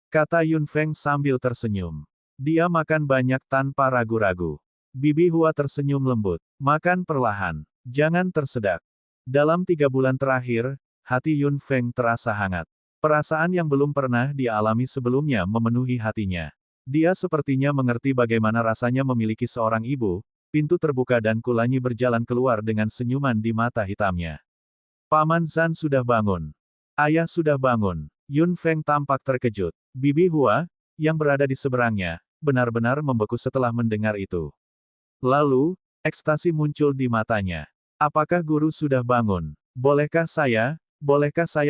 Kata Yun Feng sambil tersenyum. Dia makan banyak tanpa ragu-ragu. Bibi Hua tersenyum lembut. Makan perlahan. Jangan tersedak. Dalam 3 bulan terakhir, hati Yun Feng terasa hangat. Perasaan yang belum pernah dia alami sebelumnya memenuhi hatinya. Dia sepertinya mengerti bagaimana rasanya memiliki seorang ibu. Pintu terbuka dan Kulanyi berjalan keluar dengan senyuman di mata hitamnya. Paman Zhan sudah bangun. Ayah sudah bangun. Yun Feng tampak terkejut. Bibi Hua, yang berada di seberangnya, benar-benar membeku setelah mendengar itu. Lalu, ekstasi muncul di matanya. Apakah guru sudah bangun? Bolehkah saya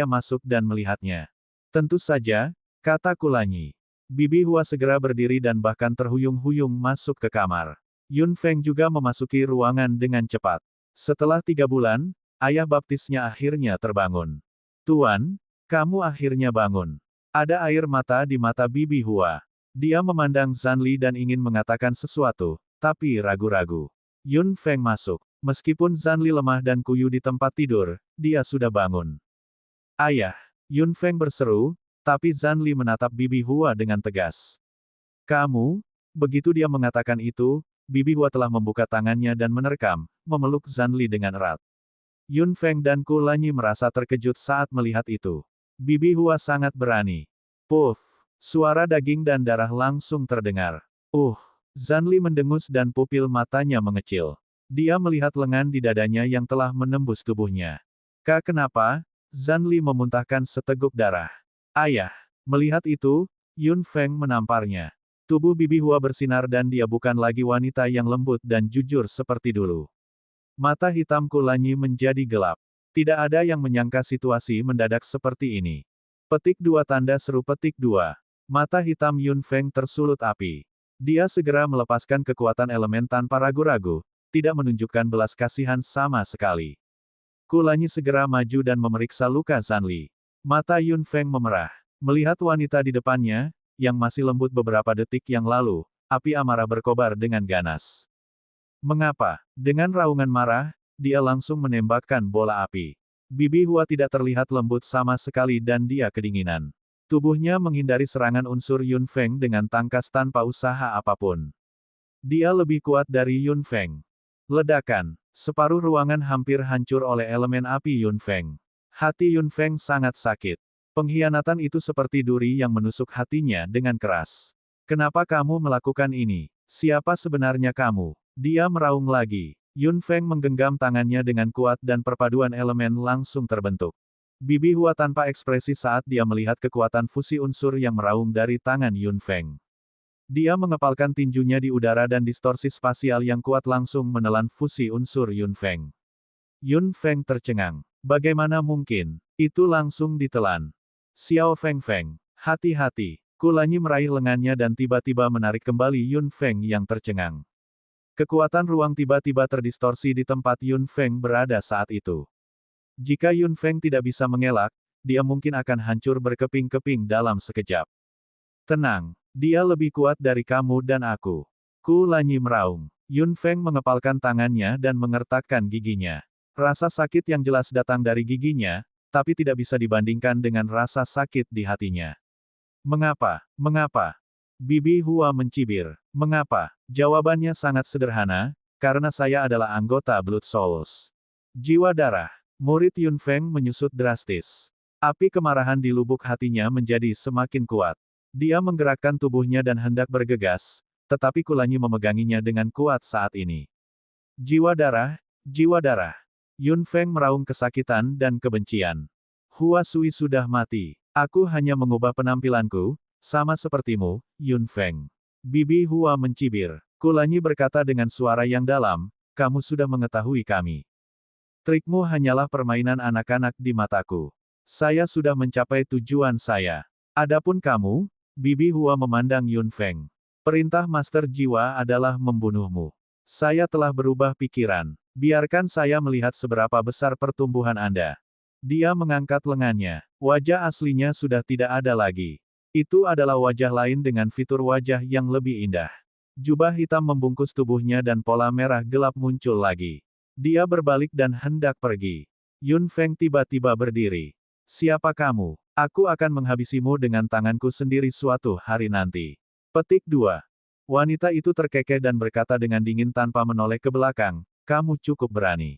masuk dan melihatnya? Tentu saja, kata Kulanyi. Bibi Hua segera berdiri dan bahkan terhuyung-huyung masuk ke kamar. Yun Feng juga memasuki ruangan dengan cepat. Setelah 3 bulan, ayah baptisnya akhirnya terbangun. Tuan, kamu akhirnya bangun. Ada air mata di mata Bibi Hua. Dia memandang Zanli dan ingin mengatakan sesuatu, tapi ragu-ragu. Yun Feng masuk. Meskipun Zanli lemah dan kuyu di tempat tidur, dia sudah bangun. Ayah, Yun Feng berseru, tapi Zanli menatap Bibi Hua dengan tegas. Kamu, begitu dia mengatakan itu, Bibi Hua telah membuka tangannya dan menerkam, memeluk Zanli dengan erat. Yun Feng dan Kulanyi merasa terkejut saat melihat itu. Bibi Hua sangat berani. Puff. Suara daging dan darah langsung terdengar. Zanli mendengus dan pupil matanya mengecil. Dia melihat lengan di dadanya yang telah menembus tubuhnya. Kenapa? Zanli memuntahkan seteguk darah. Ayah. Melihat itu, Yun Feng menamparnya. Tubuh Bibi Hua bersinar dan dia bukan lagi wanita yang lembut dan jujur seperti dulu. Mata hitam Kulanyi menjadi gelap. Tidak ada yang menyangka situasi mendadak seperti ini. Petik 2 tanda seru petik 2. Mata hitam Yun Feng tersulut api. Dia segera melepaskan kekuatan elemen tanpa ragu-ragu, tidak menunjukkan belas kasihan sama sekali. Kulanyi segera maju dan memeriksa luka Zanli. Mata Yun Feng memerah. Melihat wanita di depannya, yang masih lembut beberapa detik yang lalu, api amarah berkobar dengan ganas. Mengapa? Dengan raungan marah, dia langsung menembakkan bola api. Bibi Hua tidak terlihat lembut sama sekali dan dia kedinginan. Tubuhnya menghindari serangan unsur Yun Feng dengan tangkas tanpa usaha apapun. Dia lebih kuat dari Yun Feng. Ledakan. Separuh ruangan hampir hancur oleh elemen api Yun Feng. Hati Yun Feng sangat sakit. Pengkhianatan itu seperti duri yang menusuk hatinya dengan keras. Kenapa kamu melakukan ini? Siapa sebenarnya kamu? Dia meraung lagi. Yun Feng menggenggam tangannya dengan kuat dan perpaduan elemen langsung terbentuk. Bibi Hua tanpa ekspresi saat dia melihat kekuatan fusi unsur yang meraung dari tangan Yun Feng. Dia mengepalkan tinjunya di udara dan distorsi spasial yang kuat langsung menelan fusi unsur Yun Feng. Yun Feng tercengang. Bagaimana mungkin? Itu langsung ditelan. Xiao Feng Feng, hati-hati. Kulanyi meraih lengannya dan tiba-tiba menarik kembali Yun Feng yang tercengang. Kekuatan ruang tiba-tiba terdistorsi di tempat Yun Feng berada saat itu. Jika Yun Feng tidak bisa mengelak, dia mungkin akan hancur berkeping-keping dalam sekejap. Tenang, dia lebih kuat dari kamu dan aku. Kulanyi meraung. Yun Feng mengepalkan tangannya dan mengertakkan giginya. Rasa sakit yang jelas datang dari giginya, tapi tidak bisa dibandingkan dengan rasa sakit di hatinya. Mengapa? Mengapa? Bibi Hua mencibir. Mengapa? Jawabannya sangat sederhana, karena saya adalah anggota Blood Souls. Jiwa darah. Murid Yun Feng menyusut drastis. Api kemarahan di lubuk hatinya menjadi semakin kuat. Dia menggerakkan tubuhnya dan hendak bergegas, tetapi Kulanyi memeganginya dengan kuat saat ini. Jiwa darah, jiwa darah. Yun Feng meraung kesakitan dan kebencian. Hua Sui sudah mati. Aku hanya mengubah penampilanku, sama sepertimu, Yun Feng. Bibi Hua mencibir. Kulanyi berkata dengan suara yang dalam, kamu sudah mengetahui kami. Trikmu hanyalah permainan anak-anak di mataku. Saya sudah mencapai tujuan saya. Adapun kamu, Bibi Hua memandang Yun Feng. Perintah Master Jiwa adalah membunuhmu. Saya telah berubah pikiran. Biarkan saya melihat seberapa besar pertumbuhan Anda. Dia mengangkat lengannya. Wajah aslinya sudah tidak ada lagi. Itu adalah wajah lain dengan fitur wajah yang lebih indah. Jubah hitam membungkus tubuhnya dan pola merah gelap muncul lagi. Dia berbalik dan hendak pergi. Yun Feng tiba-tiba berdiri. Siapa kamu? Aku akan menghabisimu dengan tanganku sendiri suatu hari nanti. Petik 2. Wanita itu terkekeh dan berkata dengan dingin tanpa menoleh ke belakang, kamu cukup berani.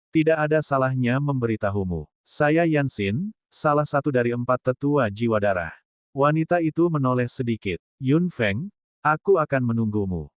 Tidak ada salahnya memberitahumu. Saya Yanxin, salah satu dari 4 tetua jiwa darah. Wanita itu menoleh sedikit. Yun Feng, aku akan menunggumu.